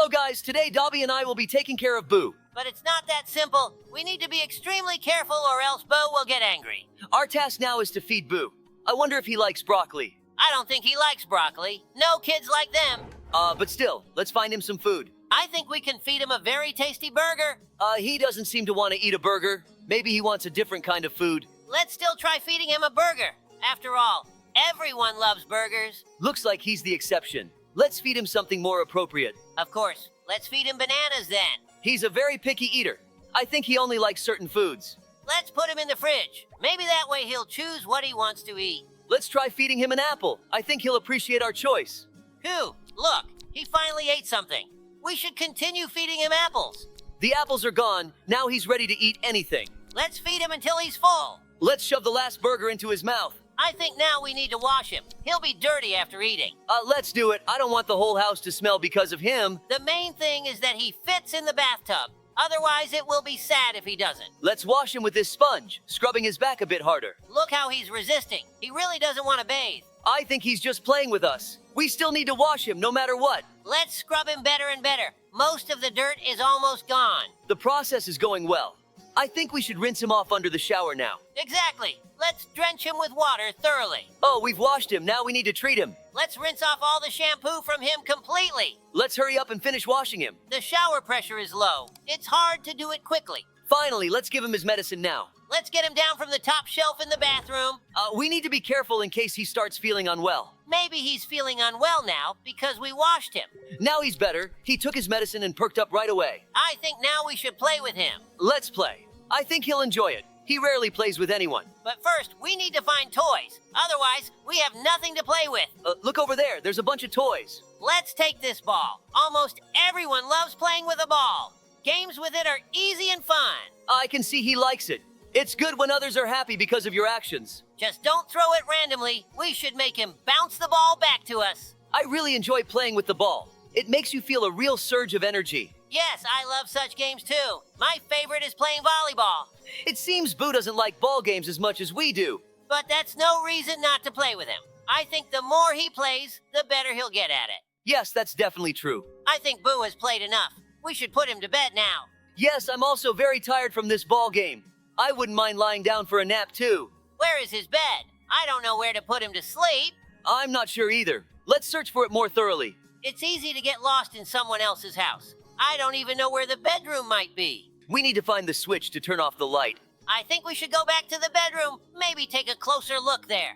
So guys, today Dobby and I will be taking care of Boo. But it's not that simple. We need to be extremely careful or else Bo will get angry. Our task now is to feed Boo. I wonder if he likes broccoli. I don't think he likes broccoli. No kids like them. But still, let's find him some food. I think we can feed him a very tasty burger. He doesn't seem to want to eat a burger. Maybe he wants a different kind of food. Let's still try feeding him a burger. After all, everyone loves burgers. Looks like he's the exception. Let's feed him something more appropriate. Of course. Let's feed him bananas then. He's a very picky eater. I think he only likes certain foods. Let's put him in the fridge. Maybe that way he'll choose what he wants to eat. Let's try feeding him an apple. I think he'll appreciate our choice. Phew, look, he finally ate something. We should continue feeding him apples. The apples are gone. Now he's ready to eat anything. Let's feed him until he's full. Let's shove the last burger into his mouth. I think now we need to wash him. He'll be dirty after eating. Let's do it. I don't want the whole house to smell because of him. The main thing is that he fits in the bathtub. Otherwise, it will be sad if he doesn't. Let's wash him with this sponge, scrubbing his back a bit harder. Look how he's resisting. He really doesn't want to bathe. I think he's just playing with us. We still need to wash him no matter what. Let's scrub him better and better. Most of the dirt is almost gone. The process is going well. I think we should rinse him off under the shower now. Exactly. Let's drench him with water thoroughly. Oh, we've washed him. Now we need to treat him. Let's rinse off all the shampoo from him completely. Let's hurry up and finish washing him. The shower pressure is low. It's hard to do it quickly. Finally, let's give him his medicine now. Let's get him down from the top shelf in the bathroom. We need to be careful in case he starts feeling unwell. Maybe he's feeling unwell now because we washed him. Now he's better. He took his medicine and perked up right away. I think now we should play with him. Let's play. I think he'll enjoy it. He rarely plays with anyone. But first, we need to find toys. Otherwise, we have nothing to play with. Look over there. There's a bunch of toys. Let's take this ball. Almost everyone loves playing with a ball. Games with it are easy and fun. I can see he likes it. It's good when others are happy because of your actions. Just don't throw it randomly. We should make him bounce the ball back to us. I really enjoy playing with the ball. It makes you feel a real surge of energy. Yes, I love such games too. My favorite is playing volleyball. It seems Boo doesn't like ball games as much as we do. But that's no reason not to play with him. I think the more he plays, the better he'll get at it. Yes, that's definitely true. I think Boo has played enough. We should put him to bed now. Yes, I'm also very tired from this ball game. I wouldn't mind lying down for a nap too. Where is his bed? I don't know where to put him to sleep. I'm not sure either. Let's search for it more thoroughly. It's easy to get lost in someone else's house. I don't even know where the bedroom might be. We need to find the switch to turn off the light. I think we should go back to the bedroom. Maybe take a closer look there.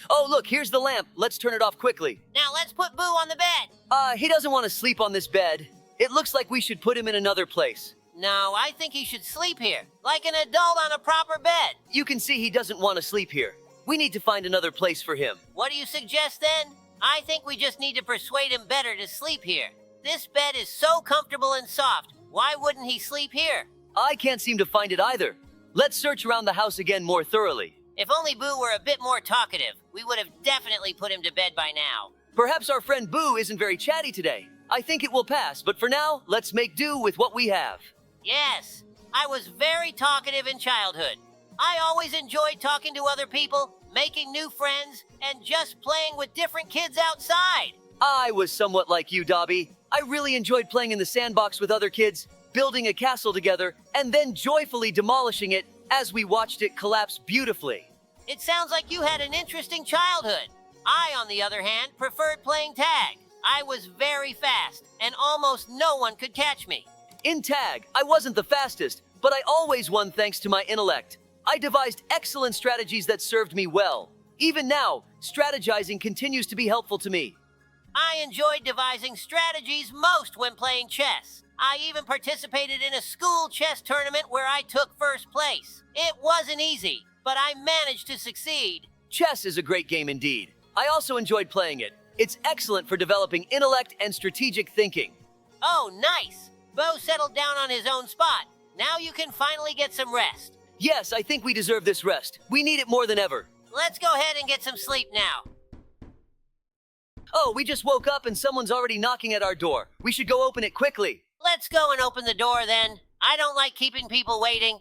Oh, look, here's the lamp. Let's turn it off quickly. Now let's put Boo on the bed. He doesn't want to sleep on this bed. It looks like we should put him in another place. No, I think he should sleep here, like an adult on a proper bed. You can see he doesn't want to sleep here. We need to find another place for him. What do you suggest then? I think we just need to persuade him better to sleep here. This bed is so comfortable and soft. Why wouldn't he sleep here? I can't seem to find it either. Let's search around the house again more thoroughly. If only Boo were a bit more talkative, we would have definitely put him to bed by now. Perhaps our friend Boo isn't very chatty today. I think it will pass, but for now, let's make do with what we have. Yes, I was very talkative in childhood. I always enjoyed talking to other people, making new friends, and just playing with different kids outside. I was somewhat like you, Dobby. I really enjoyed playing in the sandbox with other kids, building a castle together, and then joyfully demolishing it as we watched it collapse beautifully. It sounds like you had an interesting childhood. I, on the other hand, preferred playing tag. I was very fast, and almost no one could catch me. In tag, I wasn't the fastest, but I always won thanks to my intellect. I devised excellent strategies that served me well. Even now, strategizing continues to be helpful to me. I enjoyed devising strategies most when playing chess. I even participated in a school chess tournament where I took first place. It wasn't easy, but I managed to succeed. Chess is a great game indeed. I also enjoyed playing it. It's excellent for developing intellect and strategic thinking. Oh, nice! Bo settled down on his own spot. Now you can finally get some rest. Yes, I think we deserve this rest. We need it more than ever. Let's go ahead and get some sleep now. Oh, we just woke up and someone's already knocking at our door. We should go open it quickly. Let's go and open the door then. I don't like keeping people waiting.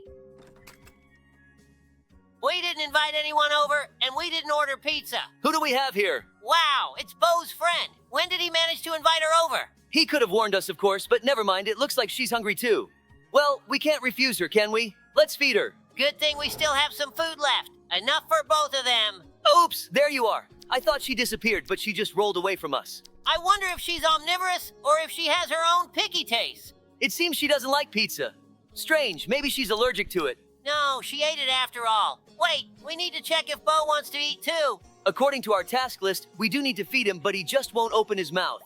We didn't invite anyone over, and we didn't order pizza. Who do we have here? Wow, it's Beau's friend. When did he manage to invite her over? He could have warned us, of course, but never mind. It looks like she's hungry too. Well, we can't refuse her, can we? Let's feed her. Good thing we still have some food left. Enough for both of them. Oops, there you are. I thought she disappeared, but she just rolled away from us. I wonder if she's omnivorous or if she has her own picky taste. It seems she doesn't like pizza. Strange, maybe she's allergic to it. No, she ate it after all. Wait, we need to check if Beau wants to eat too. According to our task list, we do need to feed him, but he just won't open his mouth.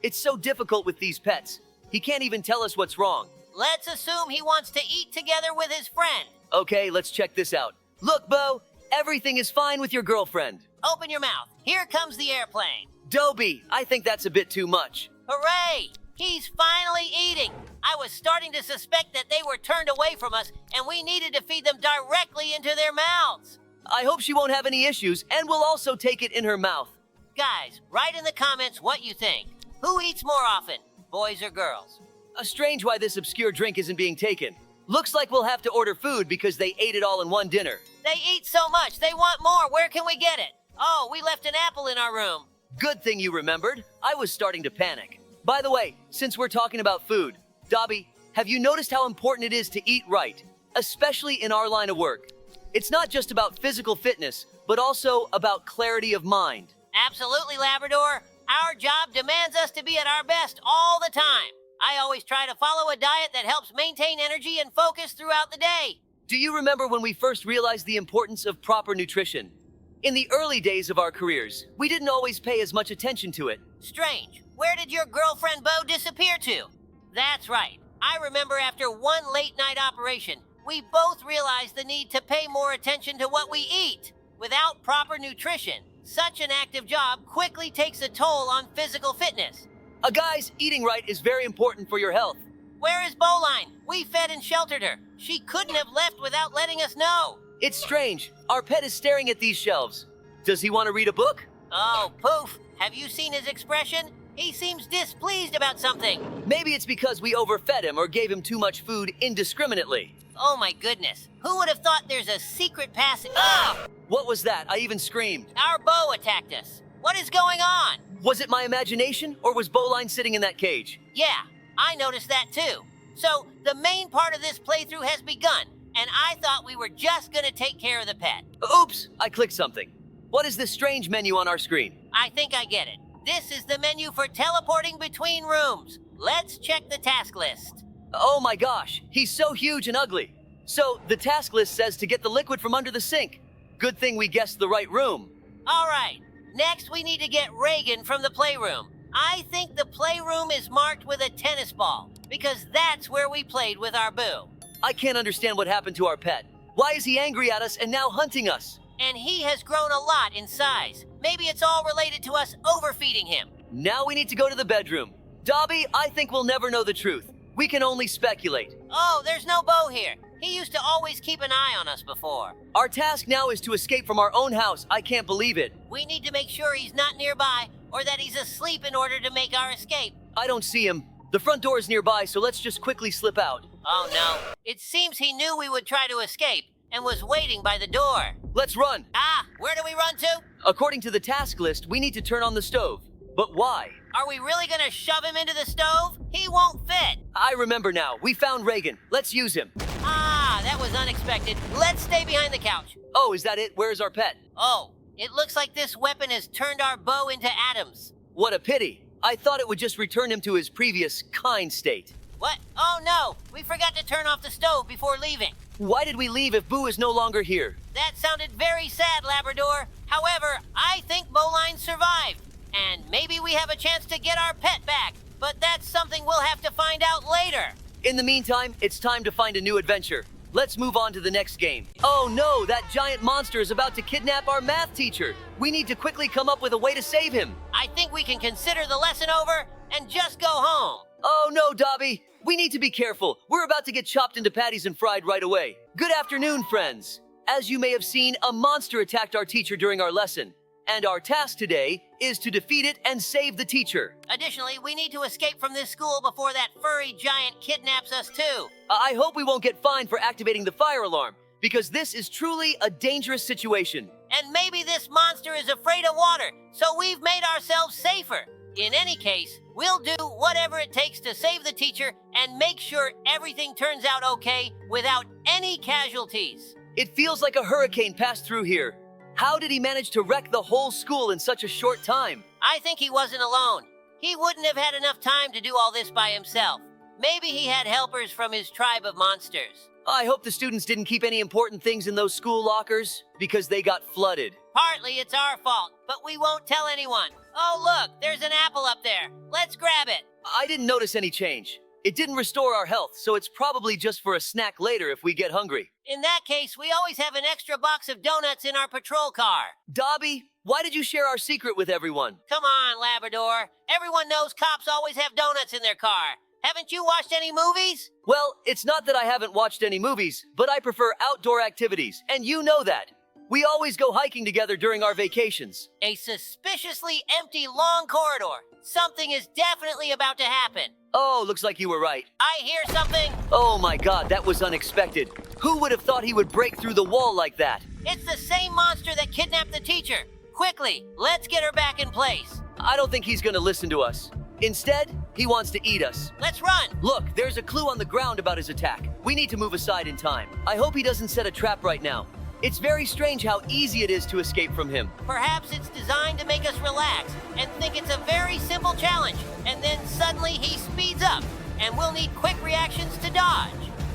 It's so difficult with these pets. He can't even tell us what's wrong. Let's assume he wants to eat together with his friend. Okay, let's check this out. Look, Beau, everything is fine with your girlfriend. Open your mouth. Here comes the airplane. Dobie, I think that's a bit too much. Hooray! He's finally eating. I was starting to suspect that they were turned away from us and we needed to feed them directly into their mouths. I hope she won't have any issues, and we'll also take it in her mouth. Guys, write in the comments what you think. Who eats more often, boys or girls? Strange why this obscure drink isn't being taken. Looks like we'll have to order food because they ate it all in one dinner. They eat so much, they want more. Where can we get it? Oh, we left an apple in our room. Good thing you remembered. I was starting to panic. By the way, since we're talking about food, Dobie, have you noticed how important it is to eat right, especially in our line of work? It's not just about physical fitness, but also about clarity of mind. Absolutely, Labrador. Our job demands us to be at our best all the time. I always try to follow a diet that helps maintain energy and focus throughout the day. Do you remember when we first realized the importance of proper nutrition? In the early days of our careers, we didn't always pay as much attention to it. Strange. Where did your girlfriend Beau disappear to? That's right. I remember after one late-night operation, we both realized the need to pay more attention to what we eat. Without proper nutrition, such an active job quickly takes a toll on physical fitness. Guys, eating right is very important for your health. Where is Bowline? We fed and sheltered her. She couldn't have left without letting us know. It's strange. Our pet is staring at these shelves. Does he want to read a book? Oh, Poof. Have you seen his expression? He seems displeased about something. Maybe it's because we overfed him or gave him too much food indiscriminately. Oh my goodness. Who would have thought there's a secret passage? Ah! What was that? I even screamed. Our Beau attacked us. What is going on? Was it my imagination, or was Bowline sitting in that cage? Yeah, I noticed that too. So, the main part of this playthrough has begun, and I thought we were just gonna take care of the pet. Oops, I clicked something. What is this strange menu on our screen? I think I get it. This is the menu for teleporting between rooms. Let's check the task list. Oh my gosh, he's so huge and ugly. So, the task list says to get the liquid from under the sink. Good thing we guessed the right room. All right, next we need to get Reagan from the playroom. I think the playroom is marked with a tennis ball, because that's where we played with our Boo. I can't understand what happened to our pet. Why is he angry at us and now hunting us? And he has grown a lot in size. Maybe it's all related to us overfeeding him. Now we need to go to the bedroom. Dobie, I think we'll never know the truth. We can only speculate. Oh, there's no Beau here. He used to always keep an eye on us before. Our task now is to escape from our own house. I can't believe it. We need to make sure he's not nearby or that he's asleep in order to make our escape. I don't see him. The front door is nearby, so let's just quickly slip out. Oh no. It seems he knew we would try to escape and was waiting by the door. Let's run. Ah, where do we run to? According to the task list, we need to turn on the stove. But why? Are we really gonna shove him into the stove? He won't fit. I remember now. We found Reagan. Let's use him. Ah, that was unexpected. Let's stay behind the couch. Oh, is that it? Where's our pet? Oh, it looks like this weapon has turned our Beau into atoms. What a pity. I thought it would just return him to his previous kind state. What? Oh no, we forgot to turn off the stove before leaving. Why did we leave if Boo is no longer here? That sounded very sad, Labrador. However, I think Bowline survived. And maybe we have a chance to get our pet back. But that's something we'll have to find out later. In the meantime, it's time to find a new adventure. Let's move on to the next game. Oh no, that giant monster is about to kidnap our math teacher. We need to quickly come up with a way to save him. I think we can consider the lesson over and just go home. Oh no, Dobie. We need to be careful. We're about to get chopped into patties and fried right away. Good afternoon, friends. As you may have seen, a monster attacked our teacher during our lesson. And our task today is to defeat it and save the teacher. Additionally, we need to escape from this school before that furry giant kidnaps us too. I hope we won't get fined for activating the fire alarm, because this is truly a dangerous situation. and maybe this monster is afraid of water, so we've made ourselves safer. In any case, we'll do whatever it takes to save the teacher and make sure everything turns out okay without any casualties. It feels like a hurricane passed through here. How did he manage to wreck the whole school in such a short time? I think he wasn't alone. He wouldn't have had enough time to do all this by himself. Maybe he had helpers from his tribe of monsters. I hope the students didn't keep any important things in those school lockers because they got flooded. Partly it's our fault, but we won't tell anyone. Oh, look, there's an apple up there. Let's grab it. I didn't notice any change. It didn't restore our health, so it's probably just for a snack later if we get hungry. In that case, we always have an extra box of donuts in our patrol car. Dobie, why did you share our secret with everyone? Come on, Labrador. Everyone knows cops always have donuts in their car. Haven't you watched any movies? Well, it's not that I haven't watched any movies, but I prefer outdoor activities, and you know that. We always go hiking together during our vacations. A suspiciously empty long corridor. Something is definitely about to happen. Oh, looks like you were right. I hear something. Oh my god, that was unexpected. Who would have thought he would break through the wall like that? It's the same monster that kidnapped the teacher. Quickly, let's get her back in place. I don't think he's gonna listen to us. Instead, he wants to eat us. Let's run. Look, there's a clue on the ground about his attack. We need to move aside in time. I hope he doesn't set a trap right now. It's very strange how easy it is to escape from him. Perhaps it's designed to make us relax and think it's a very simple challenge, and then suddenly he speeds up, and we'll need quick reactions to dodge.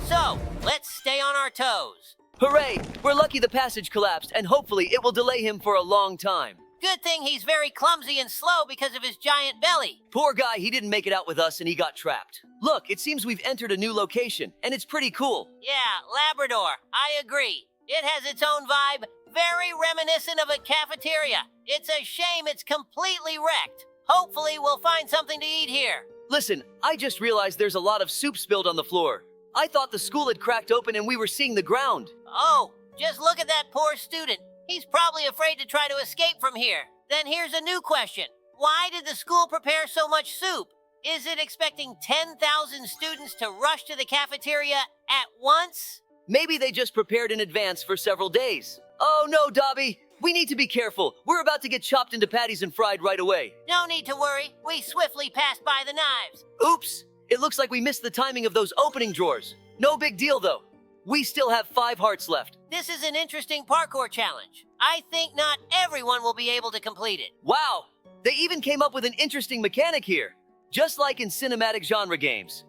So, let's stay on our toes. Hooray! We're lucky the passage collapsed, and hopefully it will delay him for a long time. Good thing he's very clumsy and slow because of his giant belly. Poor guy, he didn't make it out with us and he got trapped. Look, it seems we've entered a new location, and it's pretty cool. Yeah, Labrador, I agree. It has its own vibe, very reminiscent of a cafeteria. It's a shame it's completely wrecked. Hopefully we'll find something to eat here. Listen, I just realized there's a lot of soup spilled on the floor. I thought the school had cracked open and we were seeing the ground. Oh, just look at that poor student. He's probably afraid to try to escape from here. Then here's a new question. Why did the school prepare so much soup? Is it expecting 10,000 students to rush to the cafeteria at once? Maybe they just prepared in advance for several days. Oh no, Dobie! We need to be careful. We're about to get chopped into patties and fried right away. No need to worry. We swiftly passed by the knives. Oops! It looks like we missed the timing of those opening drawers. No big deal, though. We still have 5 hearts left. This is an interesting parkour challenge. I think not everyone will be able to complete it. Wow! They even came up with an interesting mechanic here. Just like in cinematic genre games.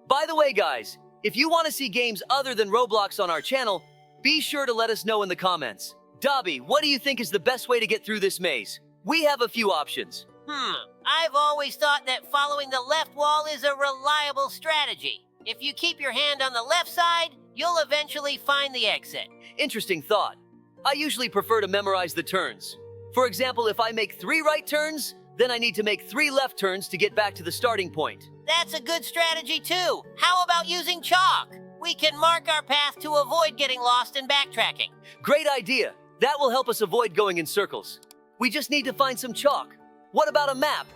By the way, guys, if you want to see games other than Roblox on our channel, be sure to let us know in the comments. Dobie, what do you think is the best way to get through this maze? We have a few options. I've always thought that following the left wall is a reliable strategy. If you keep your hand on the left side, you'll eventually find the exit. Interesting thought. I usually prefer to memorize the turns. For example, if I make 3 right turns, then I need to make 3 left turns to get back to the starting point. That's a good strategy too. How about using chalk? We can mark our path to avoid getting lost and backtracking. Great idea. That will help us avoid going in circles. We just need to find some chalk. What about a map?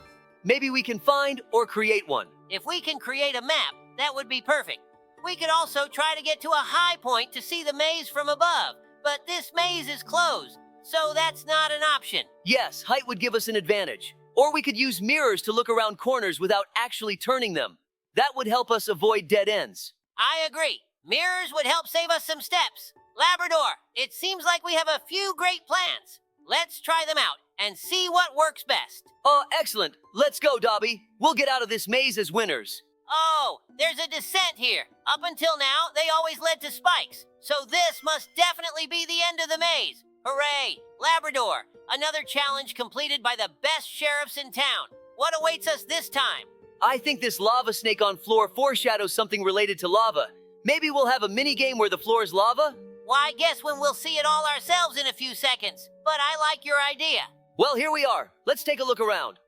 Maybe we can find or create one. If we can create a map, that would be perfect. We could also try to get to a high point to see the maze from above, but this maze is closed, so that's not an option. Yes, height would give us an advantage. Or we could use mirrors to look around corners without actually turning them. That would help us avoid dead ends. I agree. Mirrors would help save us some steps. Labrador, it seems like we have a few great plans. Let's try them out and see what works best. Oh, excellent. Let's go, Dobie. We'll get out of this maze as winners. Oh, there's a descent here. Up until now, they always led to spikes. So this must definitely be the end of the maze. Hooray! Labrador, another challenge completed by the best sheriffs in town. What awaits us this time? I think this lava snake on floor foreshadows something related to lava. Maybe we'll have a mini game where the floor is lava? Why, I guess when we'll see it all ourselves in a few seconds. But I like your idea. Well, here we are. Let's take a look around.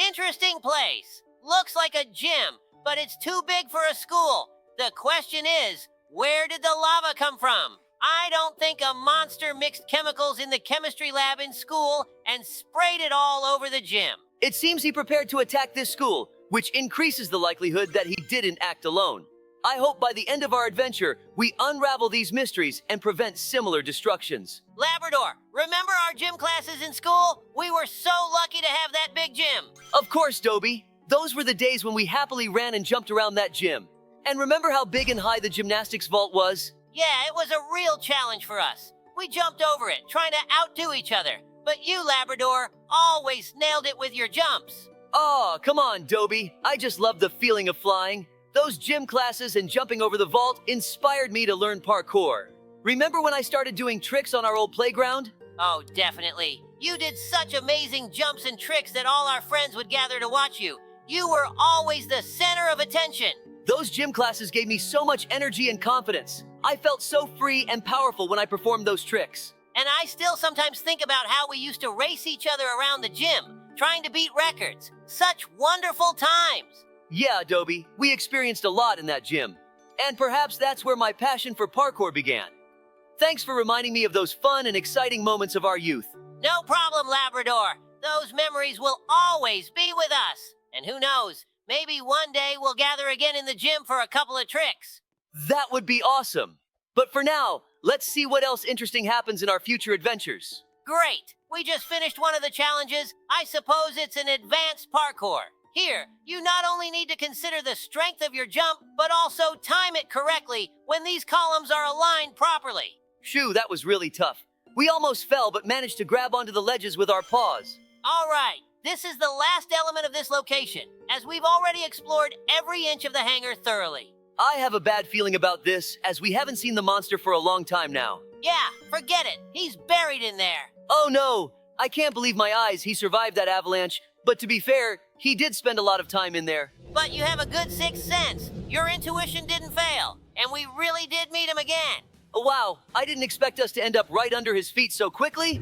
Interesting place. Looks like a gym, but it's too big for a school. The question is, where did the lava come from? I don't think a monster mixed chemicals in the chemistry lab in school and sprayed it all over the gym. It seems he prepared to attack this school, which increases the likelihood that he didn't act alone. I hope by the end of our adventure, we unravel these mysteries and prevent similar destructions. Labrador, remember our gym classes in school? We were so lucky to have that big gym. Of course, Dobie. Those were the days when we happily ran and jumped around that gym. And remember how big and high the gymnastics vault was? Yeah, it was a real challenge for us. We jumped over it, trying to outdo each other. But you, Labrador, always nailed it with your jumps. Oh, come on, Dobie. I just love the feeling of flying. Those gym classes and jumping over the vault inspired me to learn parkour. Remember when I started doing tricks on our old playground? Oh, definitely. You did such amazing jumps and tricks that all our friends would gather to watch you. You were always the center of attention. Those gym classes gave me so much energy and confidence. I felt so free and powerful when I performed those tricks. And I still sometimes think about how we used to race each other around the gym, trying to beat records. Such wonderful times. Yeah, Dobie, we experienced a lot in that gym. And perhaps that's where my passion for parkour began. Thanks for reminding me of those fun and exciting moments of our youth. No problem, Labrador. Those memories will always be with us. And who knows, maybe one day we'll gather again in the gym for a couple of tricks. That would be awesome. But for now, let's see what else interesting happens in our future adventures. Great! We just finished one of the challenges. I suppose it's an advanced parkour. Here, you not only need to consider the strength of your jump, but also time it correctly when these columns are aligned properly. Shoo, that was really tough. We almost fell but managed to grab onto the ledges with our paws. All right, this is the last element of this location, as we've already explored every inch of the hangar thoroughly. I have a bad feeling about this, as we haven't seen the monster for a long time now. Yeah, forget it. He's buried in there. Oh no! I can't believe my eyes he survived that avalanche. But to be fair, he did spend a lot of time in there. But you have a good sixth sense. Your intuition didn't fail, and we really did meet him again. Oh, wow, I didn't expect us to end up right under his feet so quickly.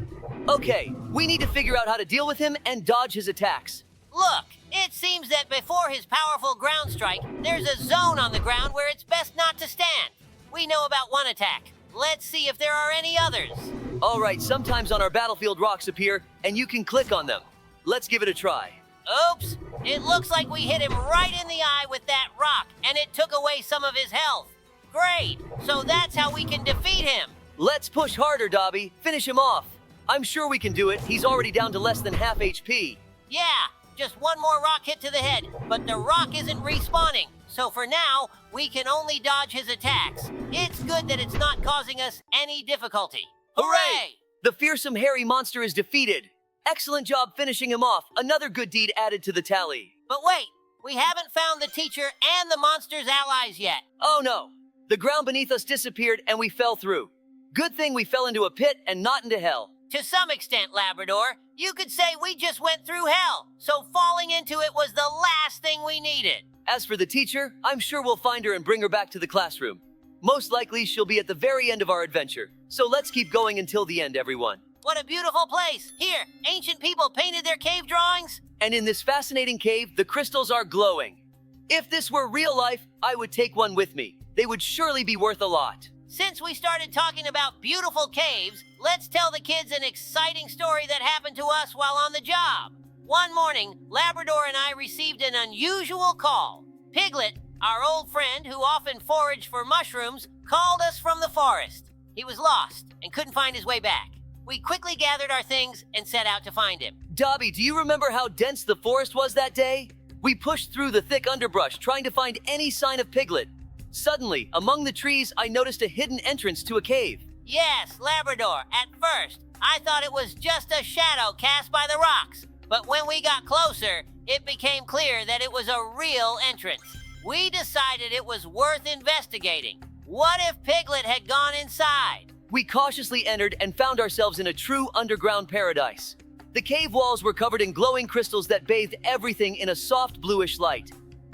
Okay, we need to figure out how to deal with him and dodge his attacks. Look, it seems that before his powerful ground strike, there's a zone on the ground where it's best not to stand. We know about one attack. Let's see if there are any others. All right, sometimes on our battlefield rocks appear, and you can click on them. Let's give it a try. Oops! It looks like we hit him right in the eye with that rock, and it took away some of his health. Great! So that's how we can defeat him. Let's push harder, Dobie. Finish him off. I'm sure we can do it. He's already down to less than half HP. Yeah, just one more rock hit to the head, but the rock isn't respawning. So for now, we can only dodge his attacks. It's good that it's not causing us any difficulty. Hooray! The fearsome hairy monster is defeated. Excellent job finishing him off. Another good deed added to the tally. But wait, we haven't found the teacher and the monster's allies yet. Oh no! The ground beneath us disappeared and we fell through. Good thing we fell into a pit and not into hell. To some extent, Labrador, you could say we just went through hell, so falling into it was the last thing we needed. As for the teacher, I'm sure we'll find her and bring her back to the classroom. Most likely she'll be at the very end of our adventure. So let's keep going until the end, everyone. What a beautiful place. Here, ancient people painted their cave drawings. And in this fascinating cave, the crystals are glowing. If this were real life, I would take one with me. They would surely be worth a lot. Since we started talking about beautiful caves, let's tell the kids an exciting story that happened to us while on the job. One morning, Labrador and I received an unusual call. Piglet, our old friend who often foraged for mushrooms, called us from the forest. He was lost and couldn't find his way back. We quickly gathered our things and set out to find him. Dobie, do you remember how dense the forest was that day? We pushed through the thick underbrush trying to find any sign of Piglet. Suddenly, among the trees, I noticed a hidden entrance to a cave. Yes, Labrador. At first, I thought it was just a shadow cast by the rocks. But when we got closer, it became clear that it was a real entrance. We decided it was worth investigating. What if Piglet had gone inside? We cautiously entered and found ourselves in a true underground paradise. The cave walls were covered in glowing crystals that bathed everything in a soft bluish light.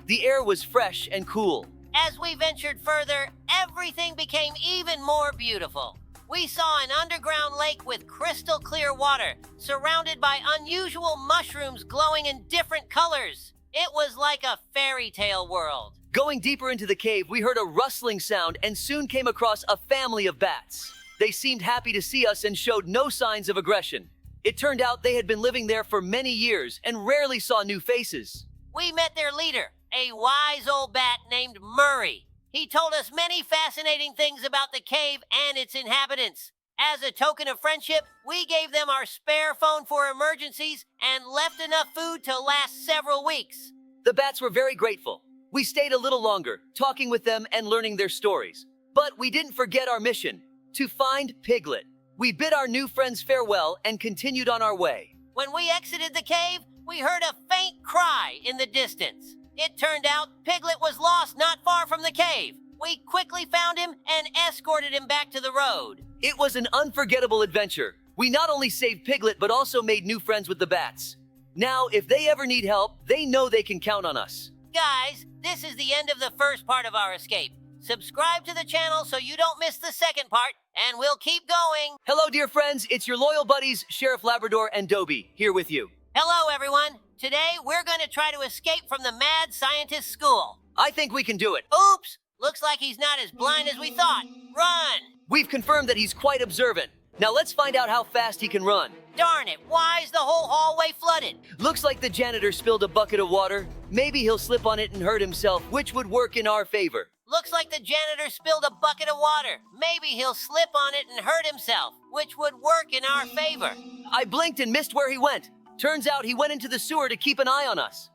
The air was fresh and cool. As we ventured further, everything became even more beautiful. We saw an underground lake with crystal clear water, surrounded by unusual mushrooms glowing in different colors. It was like a fairy tale world. Going deeper into the cave, we heard a rustling sound and soon came across a family of bats. They seemed happy to see us and showed no signs of aggression. It turned out they had been living there for many years and rarely saw new faces. We met their leader, a wise old bat named Murray. He told us many fascinating things about the cave and its inhabitants. As a token of friendship, we gave them our spare phone for emergencies and left enough food to last several weeks. The bats were very grateful. We stayed a little longer, talking with them and learning their stories. But we didn't forget our mission, to find Piglet. We bid our new friends farewell and continued on our way. When we exited the cave, we heard a faint cry in the distance. It turned out Piglet was lost not far from the cave. We quickly found him and escorted him back to the road. It was an unforgettable adventure. We not only saved Piglet, but also made new friends with the bats. Now, if they ever need help, they know they can count on us. Guys, this is the end of the first part of our escape. Subscribe to the channel so you don't miss the second part, and we'll keep going. Hello, dear friends. It's your loyal buddies, Sheriff Labrador and Dobie, here with you. Hello, everyone. Today, we're going to try to escape from the mad scientist school. I think we can do it. Oops! Looks like he's not as blind as we thought. Run! We've confirmed that he's quite observant. Now let's find out how fast he can run. Darn it, why is the whole hallway flooded? Looks like the janitor spilled a bucket of water. Maybe he'll slip on it and hurt himself, which would work in our favor. Looks like the janitor spilled a bucket of water. Maybe he'll slip on it and hurt himself, which would work in our favor. I blinked and missed where he went. Turns out he went into the sewer to keep an eye on us.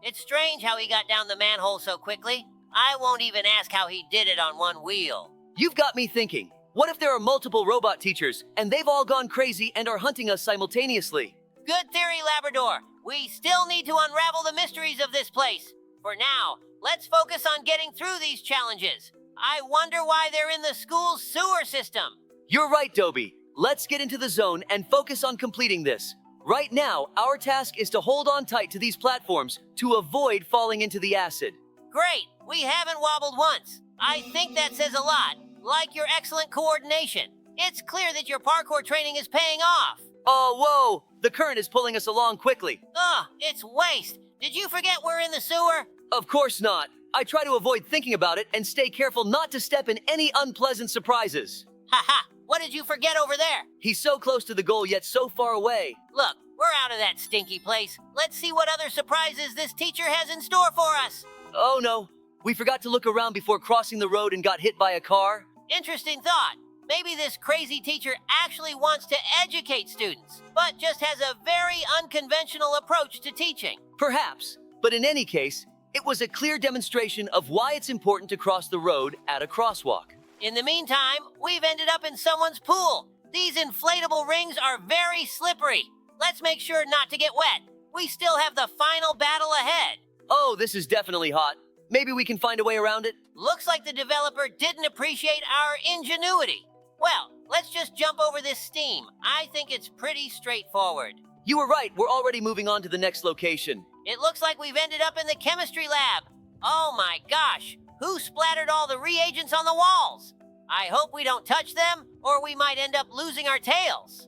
It's strange how he got down the manhole so quickly. I won't even ask how he did it on one wheel. You've got me thinking. What if there are multiple robot teachers, and they've all gone crazy and are hunting us simultaneously? Good theory, Labrador. We still need to unravel the mysteries of this place. For now, let's focus on getting through these challenges. I wonder why they're in the school's sewer system. You're right, Dobie. Let's get into the zone and focus on completing this. Right now, our task is to hold on tight to these platforms to avoid falling into the acid. Great! We haven't wobbled once. I think that says a lot, like your excellent coordination. It's clear that your parkour training is paying off. Oh, whoa! The current is pulling us along quickly. Ugh, it's waste. Did you forget we're in the sewer? Of course not. I try to avoid thinking about it and stay careful not to step in any unpleasant surprises. Haha, what did you forget over there? He's so close to the goal yet so far away. Look, we're out of that stinky place. Let's see what other surprises this teacher has in store for us. Oh no, we forgot to look around before crossing the road and got hit by a car. Interesting thought. Maybe this crazy teacher actually wants to educate students, but just has a very unconventional approach to teaching. Perhaps, but in any case, it was a clear demonstration of why it's important to cross the road at a crosswalk. In the meantime, we've ended up in someone's pool. These inflatable rings are very slippery. Let's make sure not to get wet. We still have the final battle ahead. Oh, this is definitely hot. Maybe we can find a way around it? Looks like the developer didn't appreciate our ingenuity. Well, let's just jump over this steam. I think it's pretty straightforward. You were right, we're already moving on to the next location. It looks like we've ended up in the chemistry lab. Oh my gosh, who splattered all the reagents on the walls? I hope we don't touch them, or we might end up losing our tails.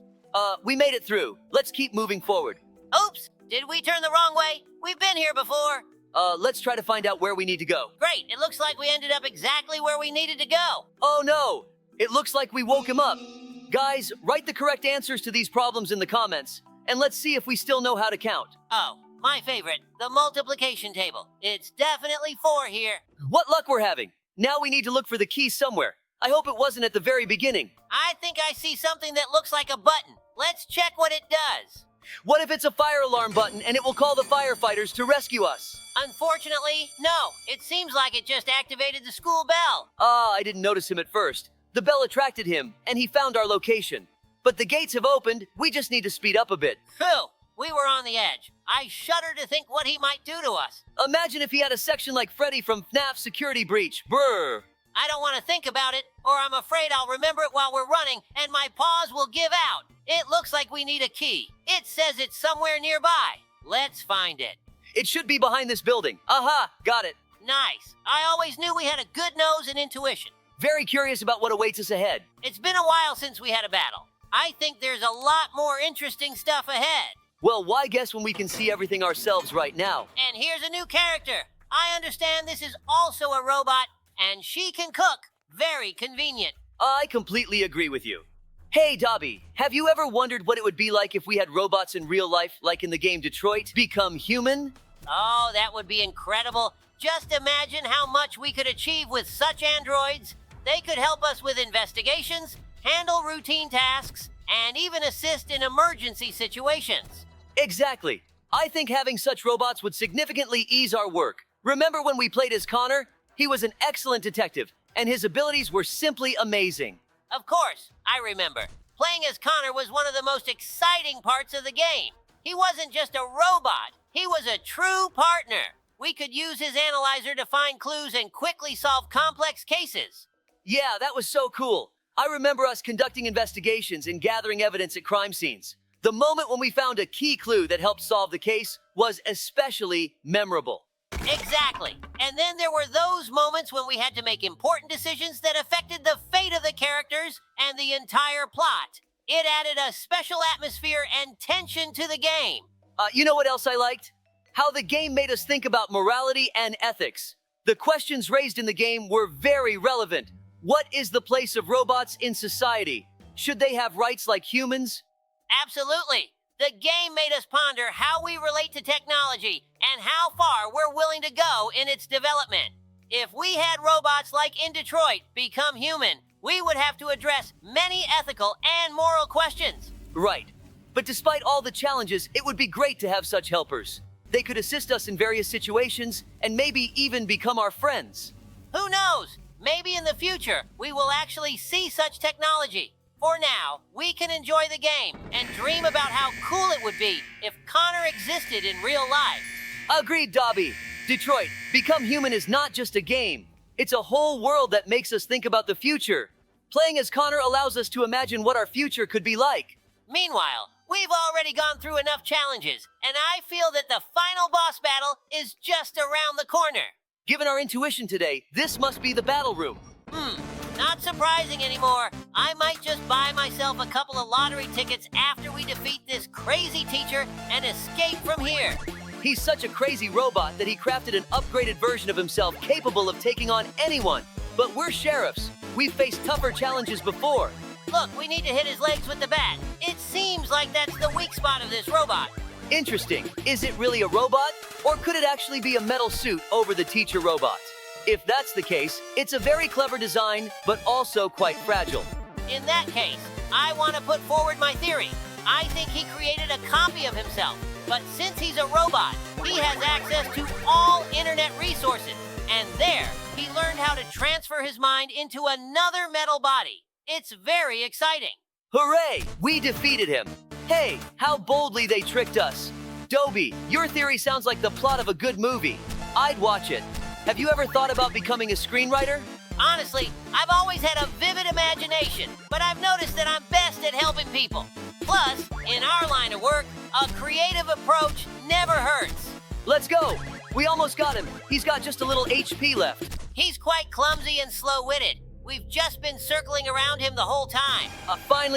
We made it through. Let's keep moving forward. Oops, did we turn the wrong way? We've been here before. Let's try to find out where we need to go. Great, it looks like we ended up exactly where we needed to go. Oh no, it looks like we woke him up. Guys, write the correct answers to these problems in the comments, and let's see if we still know how to count. Oh, my favorite, the multiplication table. It's definitely 4 here. What luck we're having. Now we need to look for the key somewhere. I hope it wasn't at the very beginning. I think I see something that looks like a button. Let's check what it does. What if it's a fire alarm button and it will call the firefighters to rescue us? Unfortunately, no. It seems like it just activated the school bell. I didn't notice him at first. The bell attracted him, and he found our location. But the gates have opened. We just need to speed up a bit. Phew, we were on the edge. I shudder to think what he might do to us. Imagine if he had a section like Freddy from FNAF's Security Breach. Brr. I don't want to think about it, or I'm afraid I'll remember it while we're running, and my paws will give out. It looks like we need a key. It says it's somewhere nearby. Let's find it. It should be behind this building. Aha, got it. Nice. I always knew we had a good nose and intuition. Very curious about what awaits us ahead. It's been a while since we had a battle. I think there's a lot more interesting stuff ahead. Well, why guess when we can see everything ourselves right now? And here's a new character. I understand this is also a robot, and she can cook. Very convenient. I completely agree with you. Hey, Dobie, have you ever wondered what it would be like if we had robots in real life, like in the game Detroit, become human? Oh, that would be incredible. Just imagine how much we could achieve with such androids. They could help us with investigations, handle routine tasks, and even assist in emergency situations. Exactly. I think having such robots would significantly ease our work. Remember when we played as Connor? He was an excellent detective, and his abilities were simply amazing. Of course, I remember. Playing as Connor was one of the most exciting parts of the game. He wasn't just a robot, he was a true partner. We could use his analyzer to find clues and quickly solve complex cases. Yeah, that was so cool. I remember us conducting investigations and gathering evidence at crime scenes. The moment when we found a key clue that helped solve the case was especially memorable. Exactly. And then there were those moments when we had to make important decisions that affected the fate of the characters and the entire plot. It added a special atmosphere and tension to the game. You know what else I liked? How the game made us think about morality and ethics. The questions raised in the game were very relevant. What is the place of robots in society? Should they have rights like humans? Absolutely. The game made us ponder how we relate to technology and how far we're willing to go in its development. If we had robots like in Detroit become human, we would have to address many ethical and moral questions. Right. But despite all the challenges, it would be great to have such helpers. They could assist us in various situations and maybe even become our friends. Who knows? Maybe in the future, we will actually see such technology. For now, we can enjoy the game and dream about how cool it would be if Connor existed in real life. Agreed, Dobie. Detroit, Become Human is not just a game. It's a whole world that makes us think about the future. Playing as Connor allows us to imagine what our future could be like. Meanwhile, we've already gone through enough challenges, and I feel that the final boss battle is just around the corner. Given our intuition today, this must be the battle room. Not surprising anymore. I might just buy myself a couple of lottery tickets after we defeat this crazy teacher and escape from here. He's such a crazy robot that he crafted an upgraded version of himself capable of taking on anyone. But we're sheriffs. We've faced tougher challenges before. Look, we need to hit his legs with the bat. It seems like that's the weak spot of this robot. Interesting. Is it really a robot? Or could it actually be a metal suit over the teacher robot? If that's the case, it's a very clever design, but also quite fragile. In that case, I want to put forward my theory. I think he created a copy of himself. But since he's a robot, he has access to all internet resources. And there, he learned how to transfer his mind into another metal body. It's very exciting. Hooray! We defeated him. Hey, how boldly they tricked us. Dobie, your theory sounds like the plot of a good movie. I'd watch it. Have you ever thought about becoming a screenwriter? Honestly, I've always had a vivid imagination, but I've noticed that I'm best at helping people. Plus, in our line of work, a creative approach never hurts. Let's go. We almost got him. He's got just a little HP left. He's quite clumsy and slow-witted. We've just been circling around him the whole time.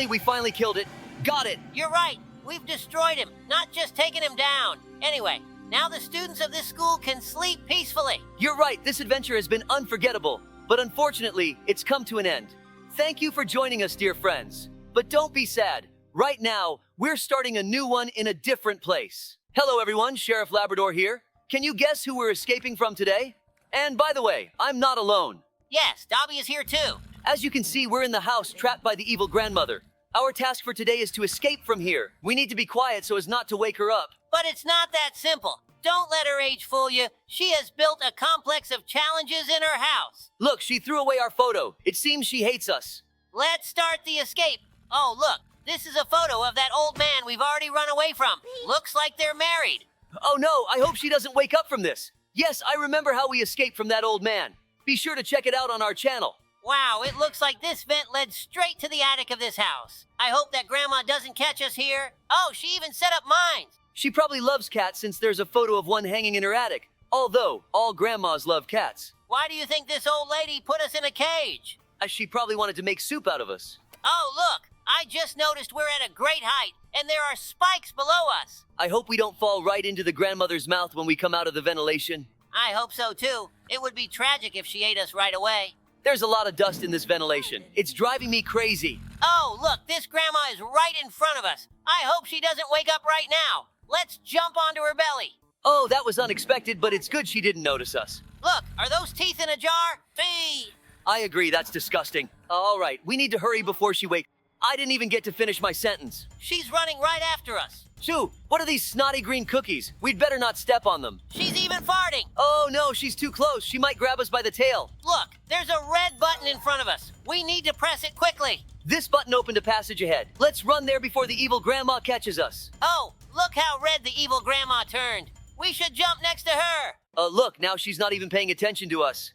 We finally killed it. Got it. You're right. We've destroyed him, not just taken him down. Anyway, now the students of this school can sleep peacefully. You're right. This adventure has been unforgettable. But unfortunately, it's come to an end. Thank you for joining us, dear friends. But don't be sad. Right now, we're starting a new one in a different place. Hello, everyone. Sheriff Labrador here. Can you guess who we're escaping from today? And by the way, I'm not alone. Yes, Dobie is here too. As you can see, we're in the house trapped by the evil grandmother. Our task for today is to escape from here. We need to be quiet so as not to wake her up. But it's not that simple. Don't let her age fool you. She has built a complex of challenges in her house. Look, she threw away our photo. It seems she hates us. Let's start the escape. Oh, look, this is a photo of that old man we've already run away from. Looks like they're married. Oh no, I hope she doesn't wake up from this. Yes, I remember how we escaped from that old man. Be sure to check it out on our channel. Wow, it looks like this vent led straight to the attic of this house. I hope that Grandma doesn't catch us here. Oh, she even set up mines. She probably loves cats since there's a photo of one hanging in her attic. Although, all grandmas love cats. Why do you think this old lady put us in a cage? As she probably wanted to make soup out of us. Oh, look, I just noticed we're at a great height, and there are spikes below us. I hope we don't fall right into the grandmother's mouth when we come out of the ventilation. I hope so, too. It would be tragic if she ate us right away. There's a lot of dust in this ventilation. It's driving me crazy. Oh, look, this grandma is right in front of us. I hope she doesn't wake up right now. Let's jump onto her belly. Oh, that was unexpected, but it's good she didn't notice us. Look, are those teeth in a jar? Fee! I agree, that's disgusting. All right, we need to hurry before she wakes. I didn't even get to finish my sentence. She's running right after us. Shoo, what are these snotty green cookies? We'd better not step on them. She's even farting. Oh no, she's too close. She might grab us by the tail. Look, there's a red button in front of us. We need to press it quickly. This button opened a passage ahead. Let's run there before the evil grandma catches us. Oh, look how red the evil grandma turned. We should jump next to her. Look, now she's not even paying attention to us.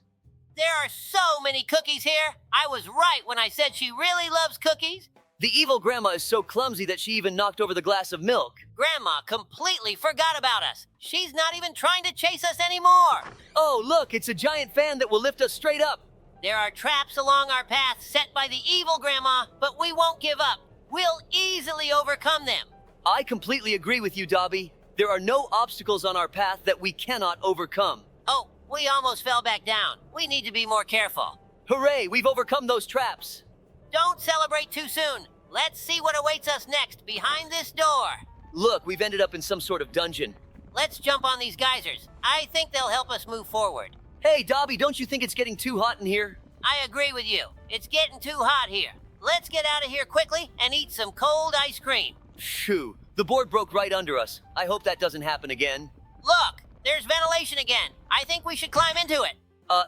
There are so many cookies here. I was right when I said she really loves cookies. The evil grandma is so clumsy that she even knocked over the glass of milk. Grandma completely forgot about us. She's not even trying to chase us anymore. Oh, look, it's a giant fan that will lift us straight up. There are traps along our path set by the evil grandma, but we won't give up. We'll easily overcome them. I completely agree with you, Dobie. There are no obstacles on our path that we cannot overcome. Oh, we almost fell back down. We need to be more careful. Hooray, we've overcome those traps. Don't celebrate too soon. Let's see what awaits us next behind this door. Look, we've ended up in some sort of dungeon. Let's jump on these geysers. I think they'll help us move forward. Hey, Dobie, don't you think it's getting too hot in here? I agree with you. It's getting too hot here. Let's get out of here quickly and eat some cold ice cream. Shoo, the board broke right under us. I hope that doesn't happen again. Look, there's ventilation again. I think we should climb into it.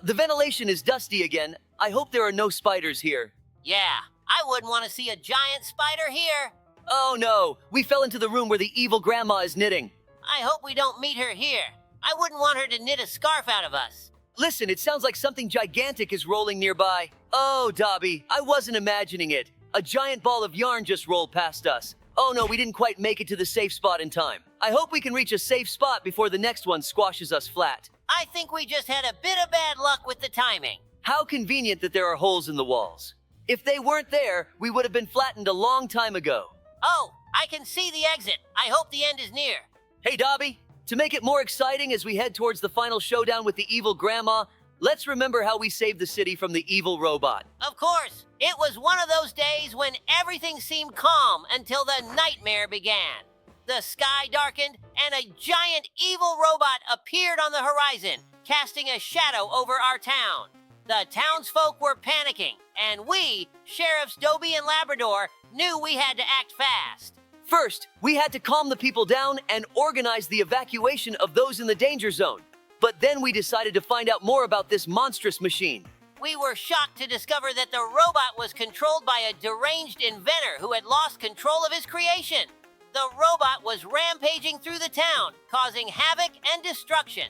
The ventilation is dusty again. I hope there are no spiders here. Yeah, I wouldn't want to see a giant spider here. Oh no, we fell into the room where the evil grandma is knitting. I hope we don't meet her here. I wouldn't want her to knit a scarf out of us. Listen, it sounds like something gigantic is rolling nearby. Oh, Dobie, I wasn't imagining it. A giant ball of yarn just rolled past us. Oh no, we didn't quite make it to the safe spot in time. I hope we can reach a safe spot before the next one squashes us flat. I think we just had a bit of bad luck with the timing. How convenient that there are holes in the walls. If they weren't there, we would have been flattened a long time ago. Oh, I can see the exit. I hope the end is near. Hey, Dobie, to make it more exciting as we head towards the final showdown with the evil grandma, let's remember how we saved the city from the evil robot. Of course, it was one of those days when everything seemed calm until the nightmare began. The sky darkened and a giant evil robot appeared on the horizon, casting a shadow over our town. The townsfolk were panicking, and we, Sheriffs Dobie and Labrador, knew we had to act fast. First, we had to calm the people down and organize the evacuation of those in the danger zone. But then we decided to find out more about this monstrous machine. We were shocked to discover that the robot was controlled by a deranged inventor who had lost control of his creation. The robot was rampaging through the town, causing havoc and destruction.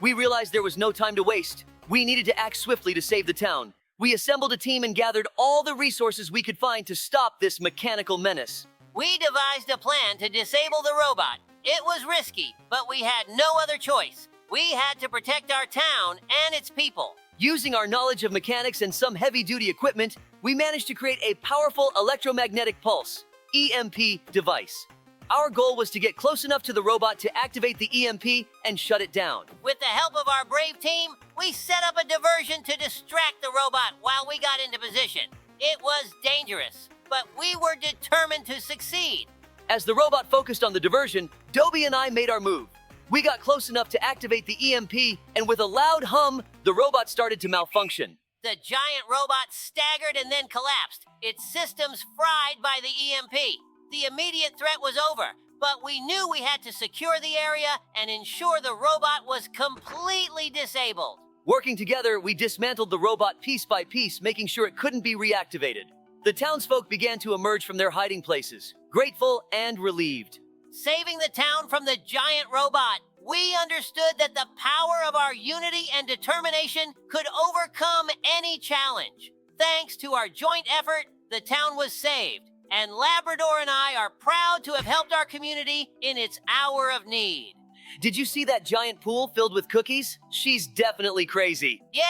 We realized there was no time to waste. We needed to act swiftly to save the town. We assembled a team and gathered all the resources we could find to stop this mechanical menace. We devised a plan to disable the robot. It was risky, but we had no other choice. We had to protect our town and its people. Using our knowledge of mechanics and some heavy-duty equipment, we managed to create a powerful electromagnetic pulse, EMP, device. Our goal was to get close enough to the robot to activate the EMP and shut it down. With the help of our brave team, we set up a diversion to distract the robot while we got into position. It was dangerous, but we were determined to succeed. As the robot focused on the diversion, Dobie and I made our move. We got close enough to activate the EMP, and with a loud hum, the robot started to malfunction. The giant robot staggered and then collapsed, its systems fried by the EMP. The immediate threat was over, but we knew we had to secure the area and ensure the robot was completely disabled. Working together, we dismantled the robot piece by piece, making sure it couldn't be reactivated. The townsfolk began to emerge from their hiding places, grateful and relieved. Saving the town from the giant robot, we understood that the power of our unity and determination could overcome any challenge. Thanks to our joint effort, the town was saved, and Labrador and I are proud to have helped our community in its hour of need. Did you see that giant pool filled with cookies? She's definitely crazy. Yeah,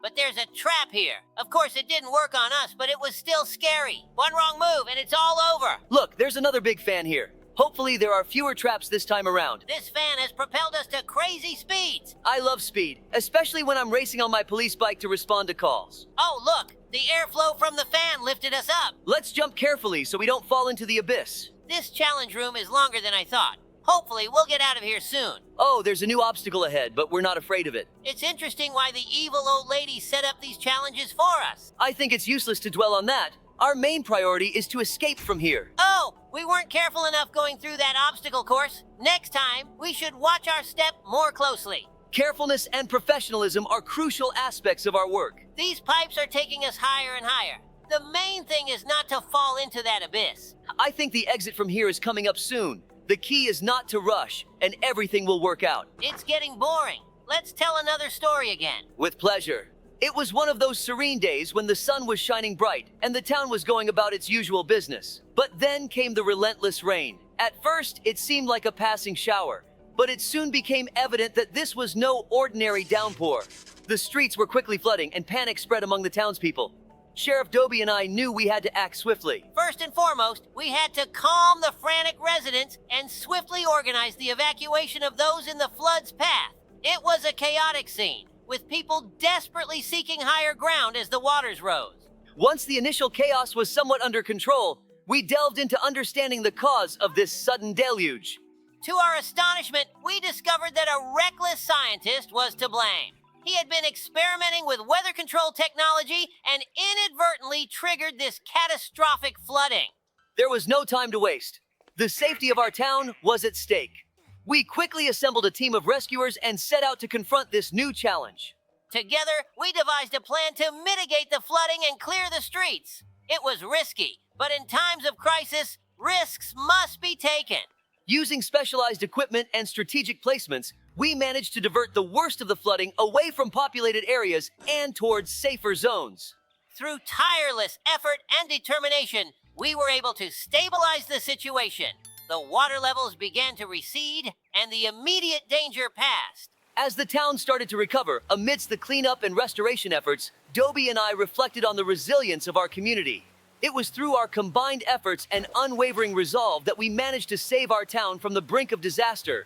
but there's a trap here. Of course, it didn't work on us, but it was still scary. One wrong move and it's all over. Look, there's another big fan here. Hopefully there are fewer traps this time around. This fan has propelled us to crazy speeds. I love speed, especially when I'm racing on my police bike to respond to calls. Oh, look, the airflow from the fan lifted us up. Let's jump carefully so we don't fall into the abyss. This challenge room is longer than I thought. Hopefully, we'll get out of here soon. Oh, there's a new obstacle ahead, but we're not afraid of it. It's interesting why the evil old lady set up these challenges for us. I think it's useless to dwell on that. Our main priority is to escape from here. Oh, we weren't careful enough going through that obstacle course. Next time, we should watch our step more closely. Carefulness and professionalism are crucial aspects of our work. These pipes are taking us higher and higher. The main thing is not to fall into that abyss. I think the exit from here is coming up soon. The key is not to rush, and everything will work out. It's getting boring. Let's tell another story again. With pleasure. It was one of those serene days when the sun was shining bright and the town was going about its usual business. But then came the relentless rain. At first, it seemed like a passing shower, but it soon became evident that this was no ordinary downpour. The streets were quickly flooding and panic spread among the townspeople. Sheriff Dobie and I knew we had to act swiftly. First and foremost, we had to calm the frantic residents and swiftly organize the evacuation of those in the flood's path. It was a chaotic scene, with people desperately seeking higher ground as the waters rose. Once the initial chaos was somewhat under control, we delved into understanding the cause of this sudden deluge. To our astonishment, we discovered that a reckless scientist was to blame. He had been experimenting with weather control technology and inadvertently triggered this catastrophic flooding. There was no time to waste. The safety of our town was at stake. We quickly assembled a team of rescuers and set out to confront this new challenge. Together, we devised a plan to mitigate the flooding and clear the streets. It was risky, but in times of crisis, risks must be taken. Using specialized equipment and strategic placements, we managed to divert the worst of the flooding away from populated areas and towards safer zones. Through tireless effort and determination, we were able to stabilize the situation. The water levels began to recede, and the immediate danger passed. As the town started to recover amidst the cleanup and restoration efforts, Dobie and I reflected on the resilience of our community. It was through our combined efforts and unwavering resolve that we managed to save our town from the brink of disaster.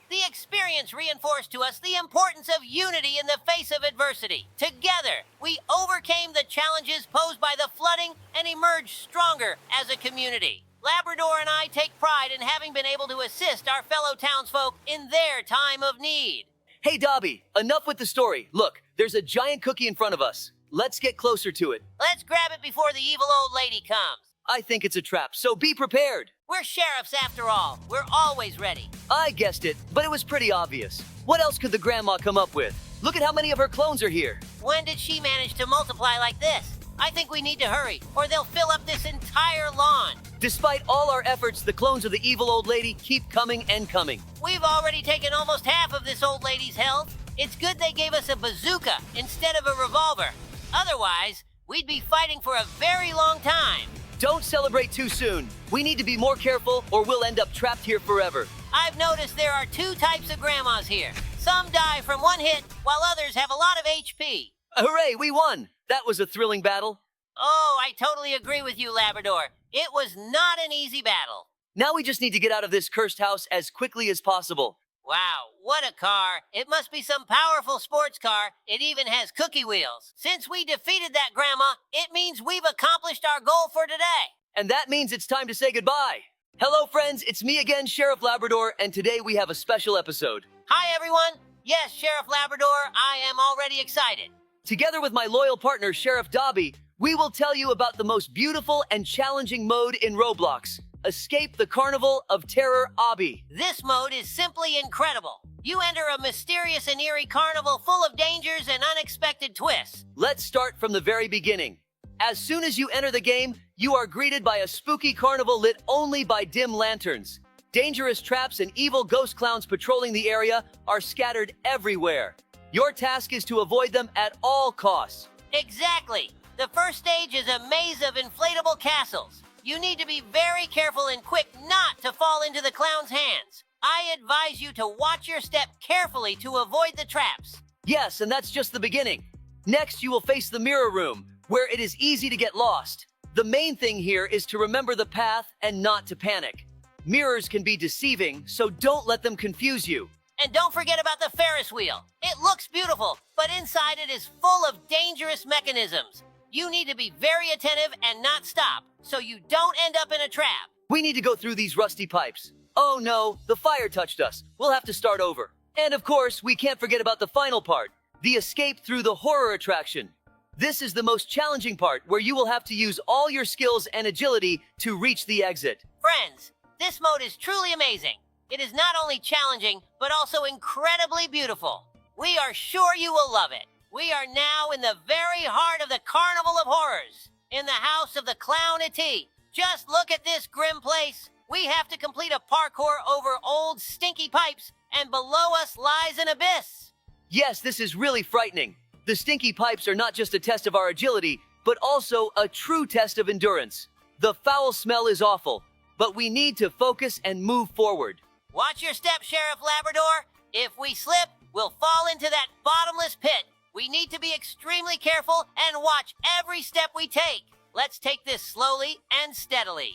The experience reinforced to us the importance of unity in the face of adversity. Together, we overcame the challenges posed by the flooding and emerged stronger as a community. Labrador and I take pride in having been able to assist our fellow townsfolk in their time of need. Hey, Dobie, enough with the story. Look, there's a giant cookie in front of us. Let's get closer to it. Let's grab it before the evil old lady comes. I think it's a trap, so be prepared. We're sheriffs after all. We're always ready. I guessed it, but it was pretty obvious. What else could the grandma come up with? Look at how many of her clones are here. When did she manage to multiply like this? I think we need to hurry, or they'll fill up this entire lawn. Despite all our efforts, the clones of the evil old lady keep coming and coming. We've already taken almost half of this old lady's health. It's good they gave us a bazooka instead of a revolver. Otherwise, we'd be fighting for a very long time. Don't celebrate too soon. We need to be more careful or we'll end up trapped here forever. I've noticed there are two types of grandmas here. Some die from one hit, while others have a lot of HP. Hooray, we won! That was a thrilling battle. Oh, I totally agree with you, Labrador. It was not an easy battle. Now we just need to get out of this cursed house as quickly as possible. Wow, what a car. It must be some powerful sports car. It even has cookie wheels. Since we defeated that grandma, it means we've accomplished our goal for today. And that means it's time to say goodbye. Hello, friends. It's me again, Sheriff Labrador, and today we have a special episode. Hi, everyone. Yes, Sheriff Labrador, I am already excited. Together with my loyal partner, Sheriff Dobie, we will tell you about the most beautiful and challenging mode in Roblox. Escape the Carnival of Terror Obby. This mode is simply incredible. You enter a mysterious and eerie carnival full of dangers and unexpected twists. Let's start from the very beginning. As soon as you enter the game, you are greeted by a spooky carnival lit only by dim lanterns. Dangerous traps and evil ghost clowns patrolling the area are scattered everywhere. Your task is to avoid them at all costs. Exactly. The first stage is a maze of inflatable castles. You need to be very careful and quick not to fall into the clown's hands. I advise you to watch your step carefully to avoid the traps. Yes, and that's just the beginning. Next, you will face the mirror room, where it is easy to get lost. The main thing here is to remember the path and not to panic. Mirrors can be deceiving, so don't let them confuse you. And don't forget about the Ferris wheel. It looks beautiful, but inside it is full of dangerous mechanisms. You need to be very attentive and not stop, so you don't end up in a trap. We need to go through these rusty pipes. Oh no, the fire touched us. We'll have to start over. And of course, we can't forget about the final part, the escape through the horror attraction. This is the most challenging part, where you will have to use all your skills and agility to reach the exit. Friends, this mode is truly amazing. It is not only challenging, but also incredibly beautiful. We are sure you will love it. We are now in the very heart of the Carnival of Horrors, in the house of the Clownity. Just look at this grim place. We have to complete a parkour over old stinky pipes, and below us lies an abyss. Yes, this is really frightening. The stinky pipes are not just a test of our agility, but also a true test of endurance. The foul smell is awful, but we need to focus and move forward. Watch your step, Sheriff Labrador. If we slip, we'll fall into that bottomless pit. We need to be extremely careful and watch every step we take. Let's take this slowly and steadily.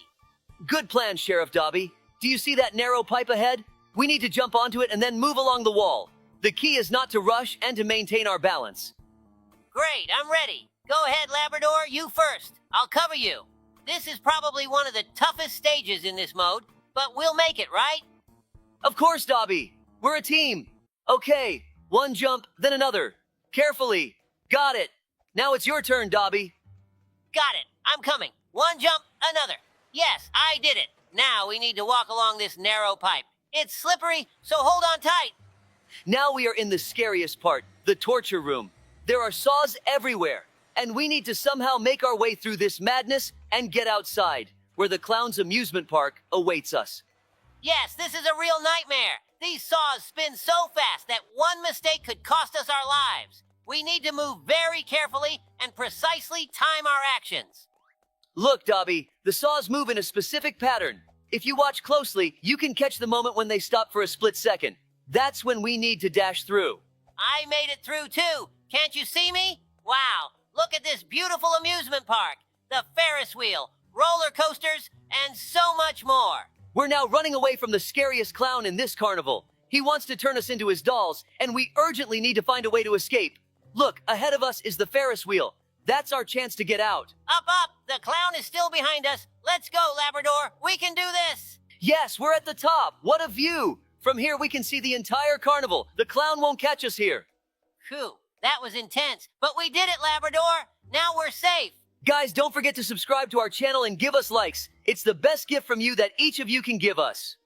Good plan, Sheriff Dobie. Do you see that narrow pipe ahead? We need to jump onto it and then move along the wall. The key is not to rush and to maintain our balance. Great, I'm ready. Go ahead, Labrador, you first. I'll cover you. This is probably one of the toughest stages in this mode, but we'll make it, right? Of course, Dobie. We're a team. Okay, one jump, then another. Carefully. Got it. Now it's your turn, Dobie. Got it. I'm coming. One jump, another. Yes, I did it. Now we need to walk along this narrow pipe. It's slippery, so hold on tight. Now we are in the scariest part, the torture room. There are saws everywhere, and we need to somehow make our way through this madness and get outside, where the clown's amusement park awaits us. Yes, this is a real nightmare. These saws spin so fast that one mistake could cost us our lives. We need to move very carefully and precisely time our actions. Look, Dobie, the saws move in a specific pattern. If you watch closely, you can catch the moment when they stop for a split second. That's when we need to dash through. I made it through too. Can't you see me? Wow, look at this beautiful amusement park. The Ferris wheel, roller coasters, and so much more. We're now running away from the scariest clown in this carnival. He wants to turn us into his dolls, and we urgently need to find a way to escape. Look, ahead of us is the Ferris wheel. That's our chance to get out. Up, up! The clown is still behind us. Let's go, Labrador. We can do this. Yes, we're at the top. What a view! From here, we can see the entire carnival. The clown won't catch us here. Phew, that was intense. But we did it, Labrador. Now we're safe. Guys, don't forget to subscribe to our channel and give us likes. It's the best gift from you that each of you can give us.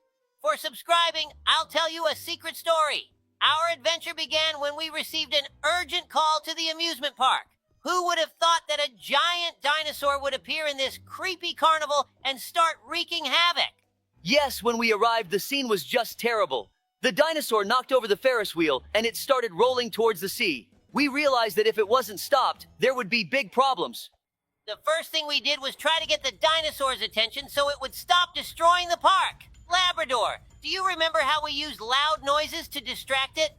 For subscribing, I'll tell you a secret story. Our adventure began when we received an urgent call to the amusement park. Who would have thought that a giant dinosaur would appear in this creepy carnival and start wreaking havoc? Yes, when we arrived, the scene was just terrible. The dinosaur knocked over the Ferris wheel, and it started rolling towards the sea. We realized that if it wasn't stopped, there would be big problems. The first thing we did was try to get the dinosaur's attention so it would stop destroying the park. Labrador, do you remember how we used loud noises to distract it?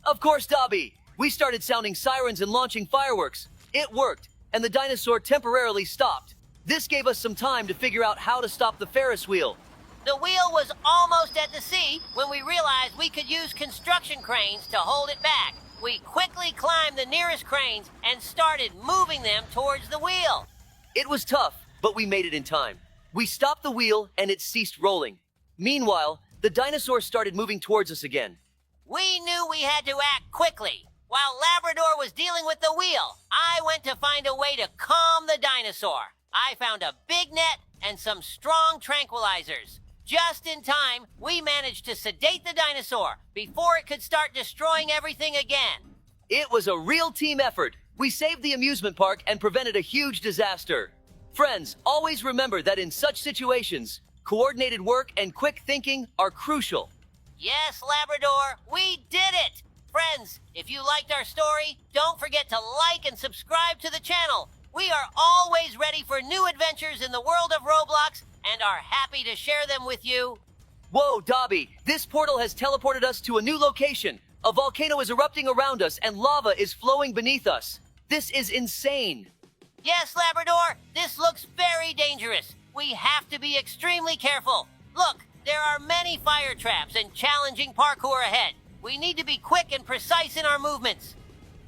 Of course, Dobie. We started sounding sirens and launching fireworks. It worked, and the dinosaur temporarily stopped. This gave us some time to figure out how to stop the Ferris wheel. The wheel was almost at the sea when we realized we could use construction cranes to hold it back. We quickly climbed the nearest cranes and started moving them towards the wheel. It was tough, but we made it in time. We stopped the wheel, and it ceased rolling. Meanwhile, the dinosaur started moving towards us again. We knew we had to act quickly. While Labrador was dealing with the wheel, I went to find a way to calm the dinosaur. I found a big net and some strong tranquilizers. Just in time, we managed to sedate the dinosaur before it could start destroying everything again. It was a real team effort. We saved the amusement park and prevented a huge disaster. Friends, always remember that in such situations, coordinated work and quick thinking are crucial. Yes, Labrador, we did it! Friends, if you liked our story, don't forget to like and subscribe to the channel. We are always ready for new adventures in the world of Roblox and are happy to share them with you. Whoa, Dobie, this portal has teleported us to a new location. A volcano is erupting around us and lava is flowing beneath us. This is insane. Yes, Labrador, this looks very dangerous. We have to be extremely careful. Look, there are many fire traps and challenging parkour ahead. We need to be quick and precise in our movements.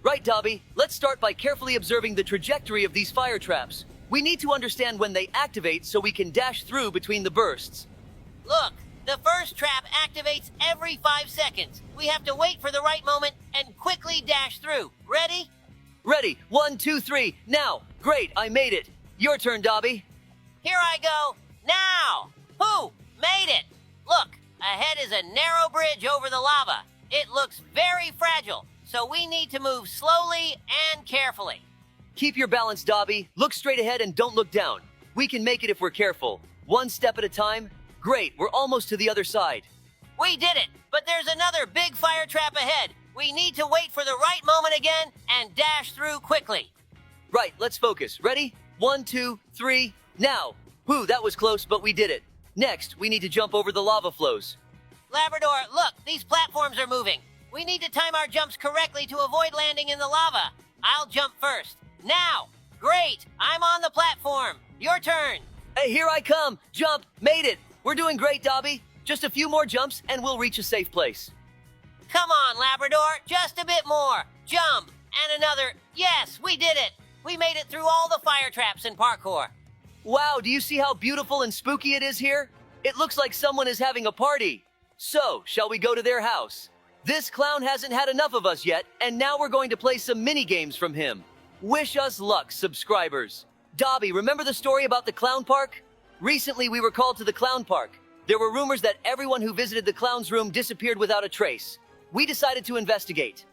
Right, Dobie. Let's start by carefully observing the trajectory of these fire traps. We need to understand when they activate so we can dash through between the bursts. Look, The first trap activates every 5 seconds. We have to wait for the right moment and quickly dash through. Ready? Ready. 1, 2, 3. Now. Great, I made it. Your turn, Dobie. Here I go. Now! Who made it? Look, ahead is a narrow bridge over the lava. It looks very fragile, so we need to move slowly and carefully. Keep your balance, Dobie. Look straight ahead and don't look down. We can make it if we're careful. One step at a time. Great, we're almost to the other side. We did it, but there's another big fire trap ahead. We need to wait for the right moment again and dash through quickly. Right, let's focus. Ready? 1, 2, 3. Now. Whew, that was close, but we did it. Next, we need to jump over the lava flows. Labrador, look, these platforms are moving. We need to time our jumps correctly to avoid landing in the lava. I'll jump first. Now! Great! I'm on the platform. Your turn. Hey, here I come. Jump. Made it. We're doing great, Dobie. Just a few more jumps and we'll reach a safe place. Come on, Labrador. Just a bit more. Jump. And another. Yes, we did it. We made it through all the fire traps in parkour. Wow, do you see how beautiful and spooky it is here? It looks like someone is having a party. So, shall we go to their house? This clown hasn't had enough of us yet, and now we're going to play some mini games from him. Wish us luck, subscribers. Dobie, remember the story about the clown park? Recently, we were called to the clown park. There were rumors that everyone who visited the clown's room disappeared without a trace. We decided to investigate.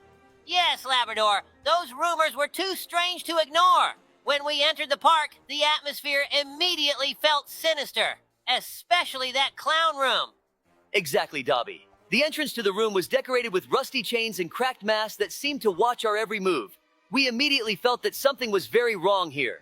Yes, Labrador. Those rumors were too strange to ignore. When we entered the park, the atmosphere immediately felt sinister, especially that clown room. Exactly, Dobie. The entrance to the room was decorated with rusty chains and cracked masks that seemed to watch our every move. We immediately felt that something was very wrong here.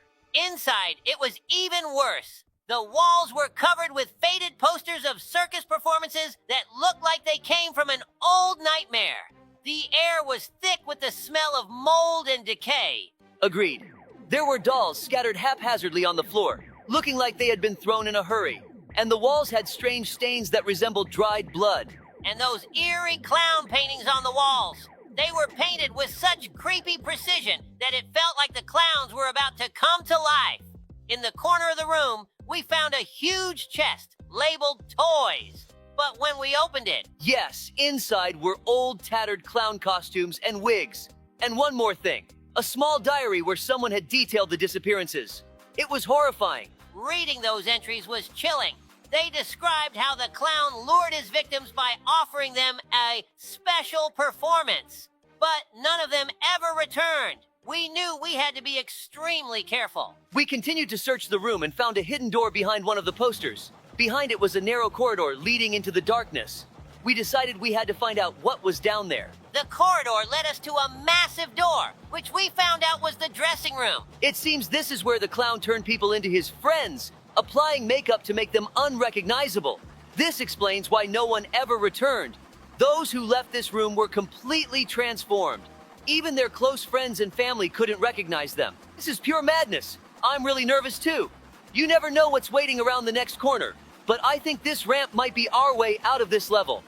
Inside, it was even worse. The walls were covered with faded posters of circus performances that looked like they came from an old nightmare. The air was thick with the smell of mold and decay. Agreed. There were dolls scattered haphazardly on the floor, looking like they had been thrown in a hurry. And the walls had strange stains that resembled dried blood. And those eerie clown paintings on the walls. They were painted with such creepy precision that it felt like the clowns were about to come to life. In the corner of the room, we found a huge chest labeled toys. But when we opened it... Yes, inside were old tattered clown costumes and wigs. And one more thing, a small diary where someone had detailed the disappearances. It was horrifying. Reading those entries was chilling. They described how the clown lured his victims by offering them a special performance. But none of them ever returned. We knew we had to be extremely careful. We continued to search the room and found a hidden door behind one of the posters. Behind it was a narrow corridor leading into the darkness. We decided we had to find out what was down there. The corridor led us to a massive door, which we found out was the dressing room. It seems this is where the clown turned people into his friends, applying makeup to make them unrecognizable. This explains why no one ever returned. Those who left this room were completely transformed. Even their close friends and family couldn't recognize them. This is pure madness. I'm really nervous too. You never know what's waiting around the next corner, but I think this ramp might be our way out of this level.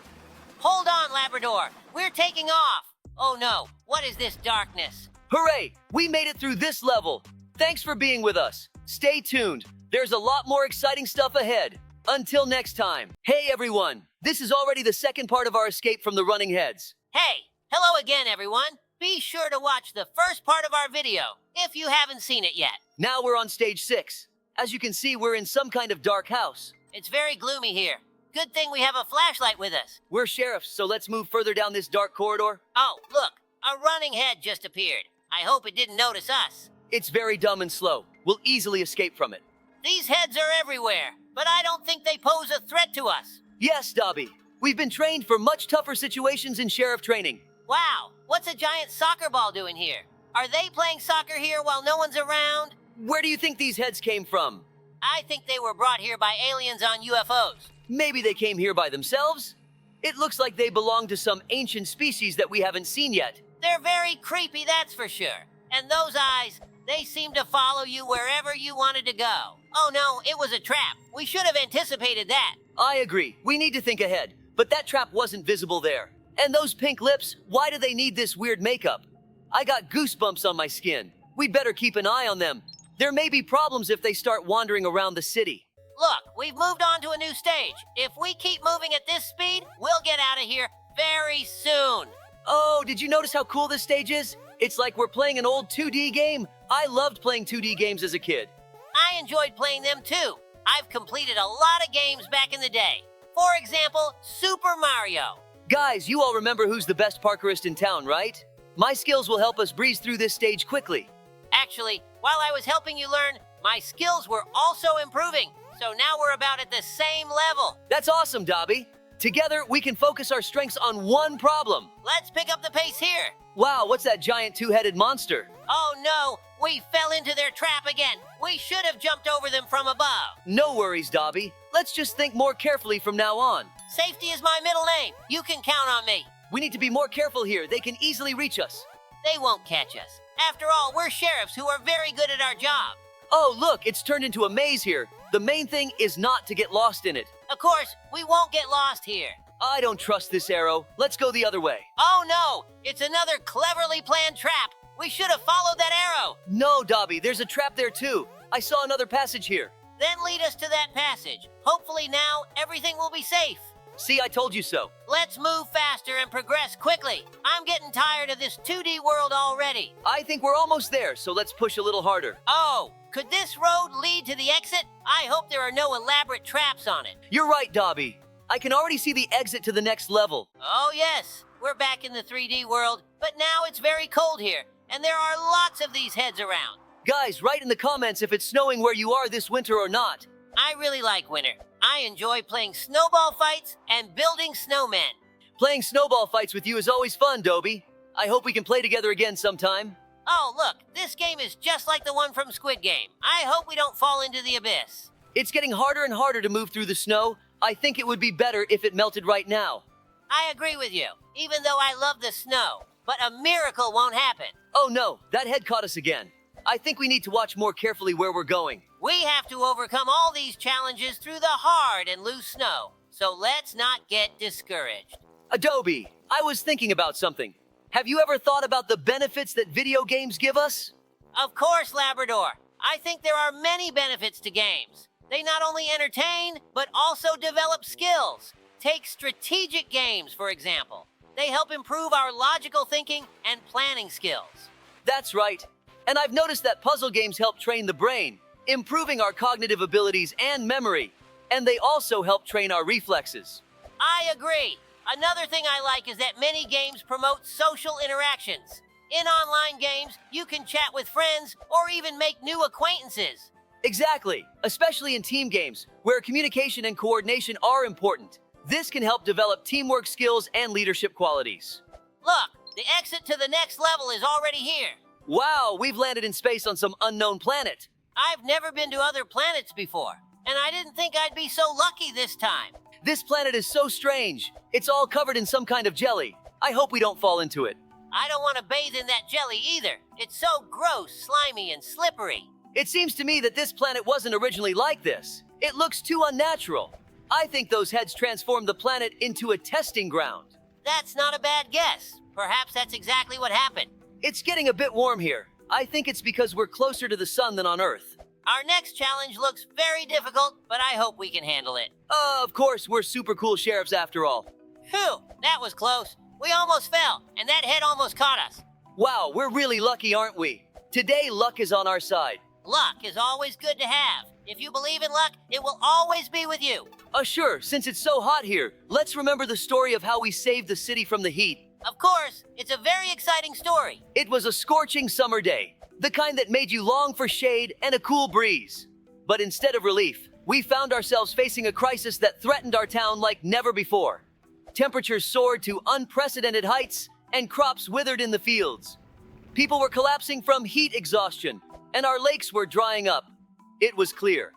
Hold on, Labrador. We're taking off. Oh no, what is this darkness? Hooray! We made it through this level. Thanks for being with us. Stay tuned. There's a lot more exciting stuff ahead. Until next time. Hey everyone, this is already the second part of our escape from the running heads. Hey, hello again, everyone. Be sure to watch the first part of our video if you haven't seen it yet. Now we're on stage 6. As you can see, we're in some kind of dark house. It's very gloomy here. Good thing we have a flashlight with us. We're sheriffs, so let's move further down this dark corridor. Oh, look, a running head just appeared. I hope it didn't notice us. It's very dumb and slow. We'll easily escape from it. These heads are everywhere, but I don't think they pose a threat to us. Yes, Dobie. We've been trained for much tougher situations in sheriff training. Wow, what's a giant soccer ball doing here? Are they playing soccer here while no one's around? Where do you think these heads came from? I think they were brought here by aliens on UFOs. Maybe they came here by themselves? It looks like they belong to some ancient species that we haven't seen yet. They're very creepy, that's for sure. And those eyes, they seem to follow you wherever you wanted to go. Oh no, it was a trap. We should have anticipated that. I agree. We need to think ahead. But that trap wasn't visible there. And those pink lips, why do they need this weird makeup? I got goosebumps on my skin. We'd better keep an eye on them. There may be problems if they start wandering around the city. Look, we've moved on to a new stage. If we keep moving at this speed, we'll get out of here very soon. Oh, did you notice how cool this stage is? It's like we're playing an old 2D game. I loved playing 2D games as a kid. I enjoyed playing them too. I've completed a lot of games back in the day. For example, Super Mario. Guys, you all remember who's the best parkourist in town, right? My skills will help us breeze through this stage quickly. Actually, while I was helping you learn, my skills were also improving. So now we're about at the same level. That's awesome, Dobie. Together, we can focus our strengths on one problem. Let's pick up the pace here. Wow, what's that giant two-headed monster? Oh no, we fell into their trap again. We should have jumped over them from above. No worries, Dobie. Let's just think more carefully from now on. Safety is my middle name. You can count on me. We need to be more careful here. They can easily reach us. They won't catch us. After all, we're sheriffs who are very good at our job. Oh, look, it's turned into a maze here. The main thing is not to get lost in it. Of course, we won't get lost here. I don't trust this arrow. Let's go the other way. Oh no, it's another cleverly planned trap. We should have followed that arrow. No, Dobie, there's a trap there too. I saw another passage here. Then lead us to that passage. Hopefully now, everything will be safe. See, I told you so. Let's move faster and progress quickly. I'm getting tired of this 2D world already. I think we're almost there, so let's push a little harder. Oh, could this road lead to the exit? I hope there are no elaborate traps on it. You're right, Dobie. I can already see the exit to the next level. Oh yes, we're back in the 3D world, but now it's very cold here, and there are lots of these heads around. Guys, write in the comments if it's snowing where you are this winter or not. I really like winter. I enjoy playing snowball fights and building snowmen. Playing snowball fights with you is always fun, Dobie. I hope we can play together again sometime. Oh, look, this game is just like the one from Squid Game. I hope we don't fall into the abyss. It's getting harder and harder to move through the snow. I think it would be better if it melted right now. I agree with you, even though I love the snow. But a miracle won't happen. Oh no, that head caught us again. I think we need to watch more carefully where we're going. We have to overcome all these challenges through the hard and loose snow. So let's not get discouraged. Dobie, I was thinking about something. Have you ever thought about the benefits that video games give us? Of course, Labrador. I think there are many benefits to games. They not only entertain, but also develop skills. Take strategic games, for example. They help improve our logical thinking and planning skills. That's right. And I've noticed that puzzle games help train the brain, improving our cognitive abilities and memory. And they also help train our reflexes. I agree. Another thing I like is that many games promote social interactions. In online games, you can chat with friends or even make new acquaintances. Exactly, especially in team games, where communication and coordination are important. This can help develop teamwork skills and leadership qualities. Look, the exit to the next level is already here. Wow, we've landed in space on some unknown planet. I've never been to other planets before, and I didn't think I'd be so lucky this time. This planet is so strange. It's all covered in some kind of jelly. I hope we don't fall into it. I don't want to bathe in that jelly either. It's so gross, slimy, and slippery. It seems to me that this planet wasn't originally like this. It looks too unnatural. I think those heads transformed the planet into a testing ground. That's not a bad guess. Perhaps that's exactly what happened. It's getting a bit warm here. I think it's because we're closer to the sun than on Earth. Our next challenge looks very difficult, but I hope we can handle it. Of course, we're super cool sheriffs after all. Phew, that was close. We almost fell, and that head almost caught us. Wow, we're really lucky, aren't we? Today, luck is on our side. Luck is always good to have. If you believe in luck, it will always be with you. Sure, since it's so hot here, let's remember the story of how we saved the city from the heat. Of course, it's a very exciting story. It was a scorching summer day, the kind that made you long for shade and a cool breeze. But instead of relief, we found ourselves facing a crisis that threatened our town like never before. Temperatures soared to unprecedented heights, and crops withered in the fields. People were collapsing from heat exhaustion, and our lakes were drying up. It was clear.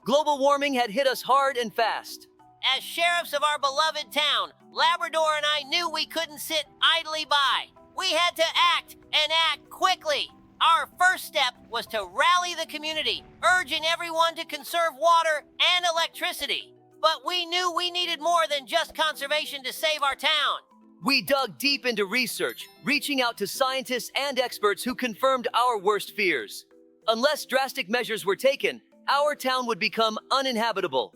Global warming had hit us hard and fast. As sheriffs of our beloved town, Labrador and I knew we couldn't sit idly by. We had to act, and act quickly. Our first step was to rally the community, urging everyone to conserve water and electricity. But we knew we needed more than just conservation to save our town. We dug deep into research, reaching out to scientists and experts who confirmed our worst fears. Unless drastic measures were taken, our town would become uninhabitable.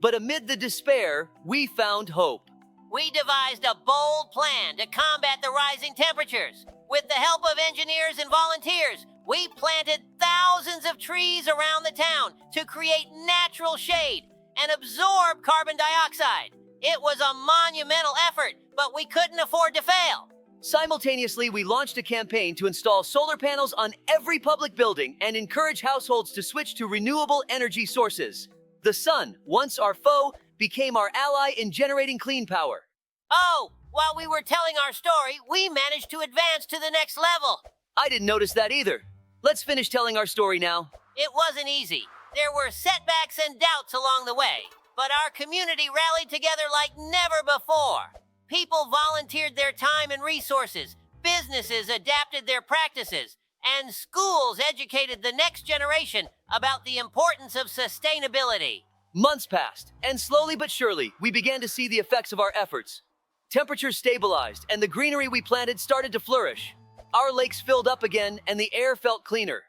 But amid the despair, we found hope. We devised a bold plan to combat the rising temperatures. With the help of engineers and volunteers, we planted thousands of trees around the town to create natural shade and absorb carbon dioxide. It was a monumental effort, but we couldn't afford to fail. Simultaneously, we launched a campaign to install solar panels on every public building and encourage households to switch to renewable energy sources. The sun, once our foe, became our ally in generating clean power. Oh, while we were telling our story, we managed to advance to the next level. I didn't notice that either. Let's finish telling our story now. It wasn't easy. There were setbacks and doubts along the way, but our community rallied together like never before. People volunteered their time and resources, businesses adapted their practices, and schools educated the next generation about the importance of sustainability. Months passed, and slowly but surely, we began to see the effects of our efforts. Temperatures stabilized, and the greenery we planted started to flourish. Our lakes filled up again, and the air felt cleaner.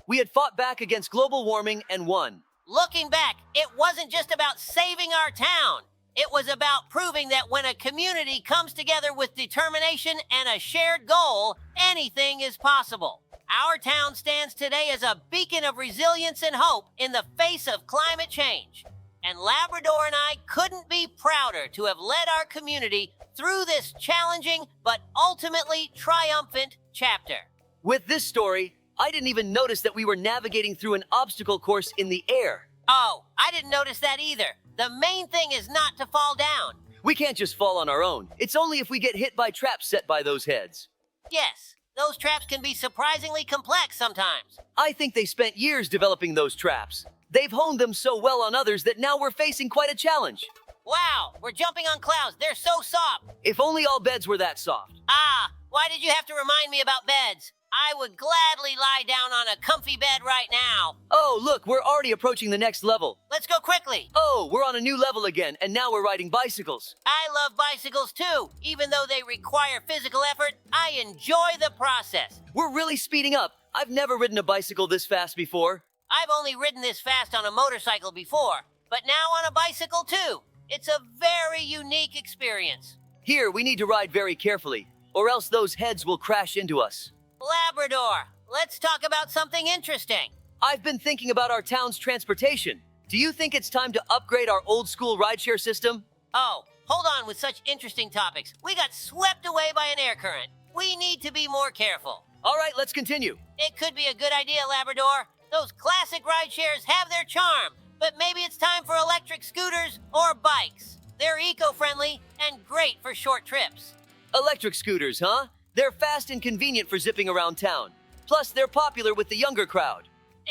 We had fought back against global warming and won. Looking back, it wasn't just about saving our town. It was about proving that when a community comes together with determination and a shared goal, anything is possible. Our town stands today as a beacon of resilience and hope in the face of climate change. And Labrador and I couldn't be prouder to have led our community through this challenging but ultimately triumphant chapter. With this story, I didn't even notice that we were navigating through an obstacle course in the air. Oh, I didn't notice that either. The main thing is not to fall down. We can't just fall on our own. It's only if we get hit by traps set by those heads. Yes, those traps can be surprisingly complex sometimes. I think they spent years developing those traps. They've honed them so well on others that now we're facing quite a challenge. Wow, we're jumping on clouds. They're so soft. If only all beds were that soft. Ah, why did you have to remind me about beds? I would gladly lie down on a comfy bed right now. Oh, look, we're already approaching the next level. Let's go quickly. Oh, we're on a new level again, and now we're riding bicycles. I love bicycles too. Even though they require physical effort, I enjoy the process. We're really speeding up. I've never ridden a bicycle this fast before. I've only ridden this fast on a motorcycle before, but now on a bicycle too. It's a very unique experience. Here, we need to ride very carefully, or else those heads will crash into us. Labrador, let's talk about something interesting. I've been thinking about our town's transportation. Do you think it's time to upgrade our old school rideshare system? Oh, hold on with such interesting topics. We got swept away by an air current. We need to be more careful. All right, let's continue. It could be a good idea, Labrador. Those classic rideshares have their charm, but maybe it's time for electric scooters or bikes. They're eco-friendly and great for short trips. Electric scooters, huh? They're fast and convenient for zipping around town. Plus, they're popular with the younger crowd.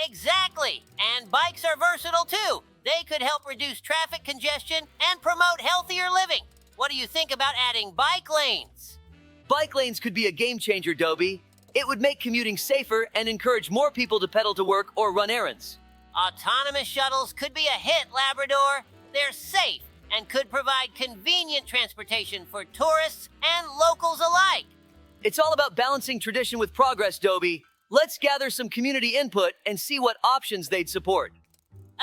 Exactly. And bikes are versatile too. They could help reduce traffic congestion and promote healthier living. What do you think about adding bike lanes? Bike lanes could be a game changer, Dobie. It would make commuting safer and encourage more people to pedal to work or run errands. Autonomous shuttles could be a hit, Labrador. They're safe and could provide convenient transportation for tourists and locals alike. It's all about balancing tradition with progress, Dobie. Let's gather some community input and see what options they'd support.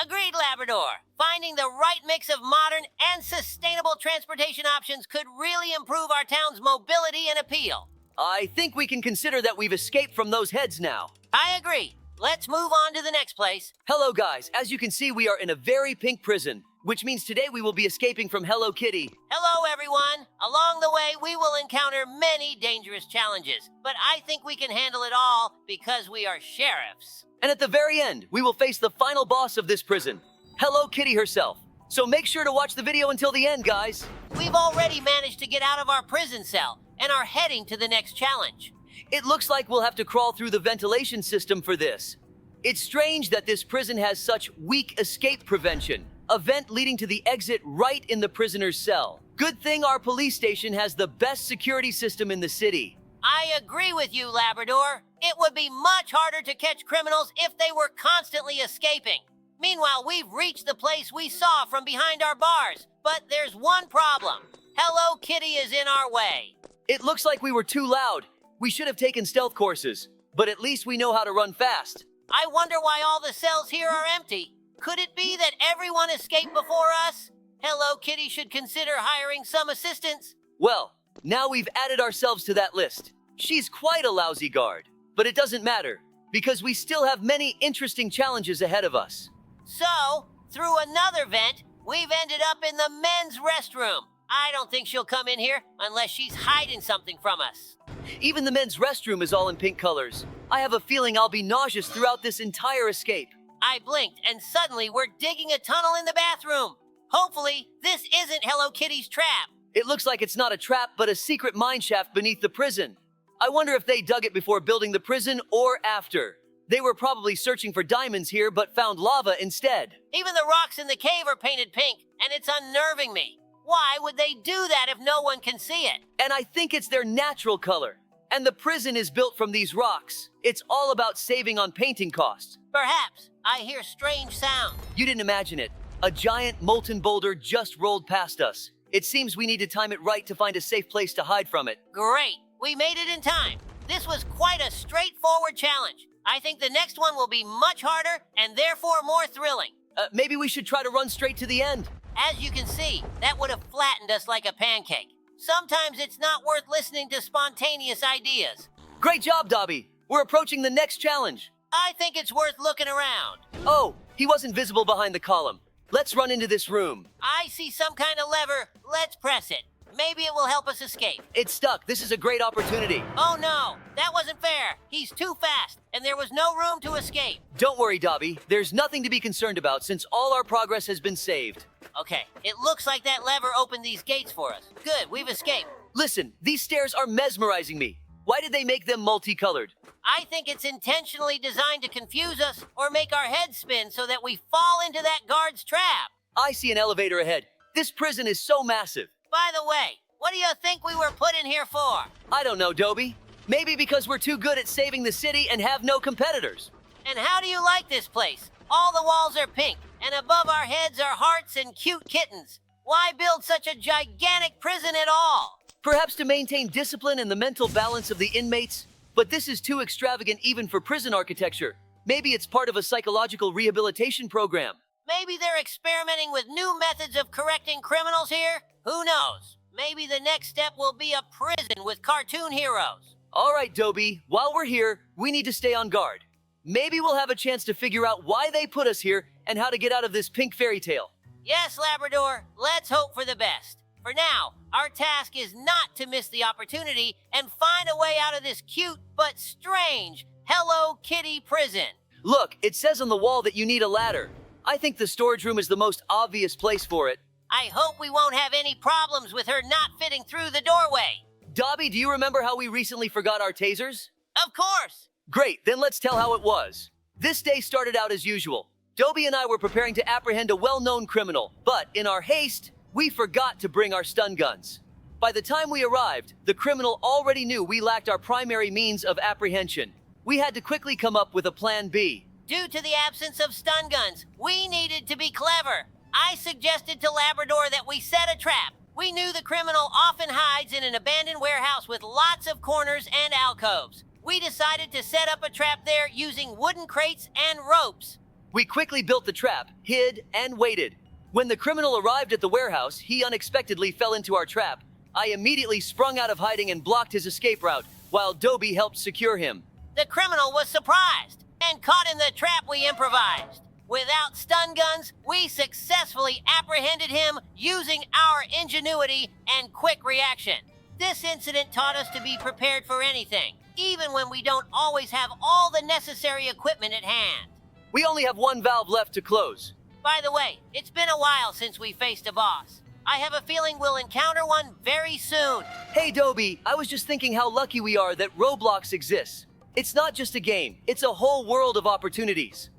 Agreed, Labrador. Finding the right mix of modern and sustainable transportation options could really improve our town's mobility and appeal. I think we can consider that we've escaped from those heads now. I agree. Let's move on to the next place. Hello, guys. As you can see, we are in a very pink prison, which means today we will be escaping from Hello Kitty. Hello, everyone. Along the way, we will encounter many dangerous challenges, but I think we can handle it all because we are sheriffs. And at the very end, we will face the final boss of this prison, Hello Kitty herself. So make sure to watch the video until the end, guys. We've already managed to get out of our prison cell and are heading to the next challenge. It looks like we'll have to crawl through the ventilation system for this. It's strange that this prison has such weak escape prevention. A vent leading to the exit right in the prisoner's cell. Good thing our police station has the best security system in the city. I agree with you, Labrador. It would be much harder to catch criminals if they were constantly escaping. Meanwhile, we've reached the place we saw from behind our bars, but there's one problem. Hello Kitty is in our way. It looks like we were too loud. We should have taken stealth courses, but at least we know how to run fast. I wonder why all the cells here are empty. Could it be that everyone escaped before us? Hello Kitty should consider hiring some assistance. Well, now we've added ourselves to that list. She's quite a lousy guard, but it doesn't matter, because we still have many interesting challenges ahead of us. So, through another vent, we've ended up in the men's restroom. I don't think she'll come in here unless she's hiding something from us. Even the men's restroom is all in pink colors. I have a feeling I'll be nauseous throughout this entire escape. I blinked and suddenly we're digging a tunnel in the bathroom. Hopefully, this isn't Hello Kitty's trap. It looks like it's not a trap, but a secret mine shaft beneath the prison. I wonder if they dug it before building the prison or after. They were probably searching for diamonds here, but found lava instead. Even the rocks in the cave are painted pink, and it's unnerving me. Why would they do that if no one can see it? And I think it's their natural color. And the prison is built from these rocks. It's all about saving on painting costs. Perhaps. I hear strange sounds. You didn't imagine it. A giant molten boulder just rolled past us. It seems we need to time it right to find a safe place to hide from it. Great. We made it in time. This was quite a straightforward challenge. I think the next one will be much harder and therefore more thrilling. Maybe we should try to run straight to the end. As you can see, that would have flattened us like a pancake. Sometimes it's not worth listening to spontaneous ideas. Great job, Dobie. We're approaching the next challenge. I think it's worth looking around. Oh, he wasn't visible behind the column. Let's run into this room. I see some kind of lever. Let's press it. Maybe it will help us escape. It's stuck. This is a great opportunity. Oh no, that wasn't fair. He's too fast, and there was no room to escape. Don't worry, Dobie. There's nothing to be concerned about since all our progress has been saved. Okay, it looks like that lever opened these gates for us. Good, we've escaped. Listen, these stairs are mesmerizing me. Why did they make them multicolored? I think it's intentionally designed to confuse us or make our heads spin so that we fall into that guard's trap. I see an elevator ahead. This prison is so massive. By the way, what do you think we were put in here for? I don't know, Dobie. Maybe because we're too good at saving the city and have no competitors. And how do you like this place? All the walls are pink, and above our heads are hearts and cute kittens. Why build such a gigantic prison at all? Perhaps to maintain discipline and the mental balance of the inmates, but this is too extravagant even for prison architecture. Maybe it's part of a psychological rehabilitation program. Maybe they're experimenting with new methods of correcting criminals here? Who knows? Maybe the next step will be a prison with cartoon heroes. All right, Dobie, while we're here, we need to stay on guard. Maybe we'll have a chance to figure out why they put us here and how to get out of this pink fairy tale. Yes, Labrador, let's hope for the best. For now, our task is not to miss the opportunity and find a way out of this cute but strange Hello Kitty prison. Look, it says on the wall that you need a ladder. I think the storage room is the most obvious place for it. I hope we won't have any problems with her not fitting through the doorway. Dobie, do you remember how we recently forgot our tasers? Of course. Great, then let's tell how it was. This day started out as usual. Dobie and I were preparing to apprehend a well-known criminal, but in our haste, we forgot to bring our stun guns. By the time we arrived, the criminal already knew we lacked our primary means of apprehension. We had to quickly come up with a plan B. Due to the absence of stun guns, we needed to be clever. I suggested to Labrador that we set a trap. We knew the criminal often hides in an abandoned warehouse with lots of corners and alcoves. We decided to set up a trap there using wooden crates and ropes. We quickly built the trap, hid, and waited. When the criminal arrived at the warehouse, he unexpectedly fell into our trap. I immediately sprung out of hiding and blocked his escape route, while Dobie helped secure him. The criminal was surprised and caught in the trap we improvised. Without stun guns, we successfully apprehended him using our ingenuity and quick reaction. This incident taught us to be prepared for anything, even when we don't always have all the necessary equipment at hand. We only have one valve left to close. By the way, it's been a while since we faced a boss. I have a feeling we'll encounter one very soon. Hey Dobie, I was just thinking how lucky we are that Roblox exists. It's not just a game, it's a whole world of opportunities.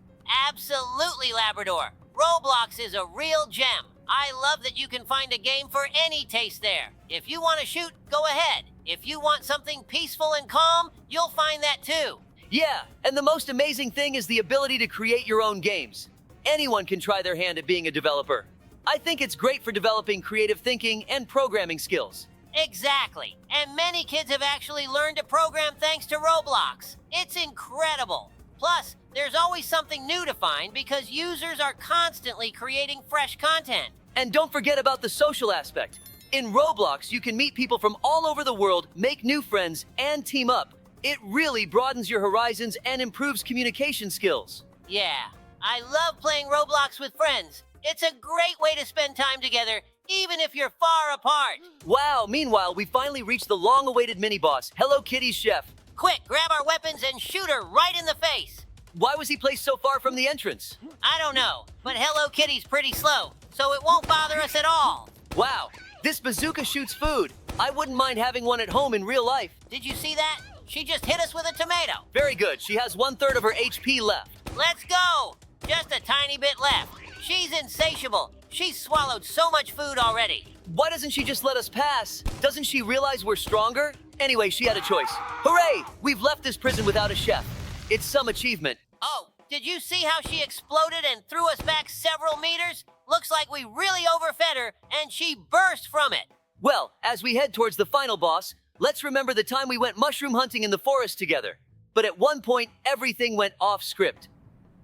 Absolutely, Labrador. Roblox is a real gem. I love that you can find a game for any taste there. If you want to shoot, go ahead. If you want something peaceful and calm, you'll find that too. Yeah, and the most amazing thing is the ability to create your own games. Anyone can try their hand at being a developer. I think it's great for developing creative thinking and programming skills. Exactly. And many kids have actually learned to program thanks to Roblox. It's incredible. Plus, there's always something new to find because users are constantly creating fresh content. And don't forget about the social aspect. In Roblox, you can meet people from all over the world, make new friends, and team up. It really broadens your horizons and improves communication skills. Yeah, I love playing Roblox with friends. It's a great way to spend time together, even if you're far apart. Wow, meanwhile, we finally reached the long-awaited mini-boss, Hello Kitty's chef. Quick, grab our weapons and shoot her right in the face. Why was he placed so far from the entrance? I don't know, but Hello Kitty's pretty slow, so it won't bother us at all. Wow, this bazooka shoots food. I wouldn't mind having one at home in real life. Did you see that? She just hit us with a tomato. Very good, she has 1/3 of her HP left. Let's go! Just a tiny bit left. She's insatiable. She's swallowed so much food already. Why doesn't she just let us pass? Doesn't she realize we're stronger? Anyway, she had a choice. Hooray! We've left this prison without a chef. It's some achievement. Oh, did you see how she exploded and threw us back several meters? Looks like we really overfed her, and she burst from it. Well, as we head towards the final boss, let's remember the time we went mushroom hunting in the forest together. But at one point, everything went off script.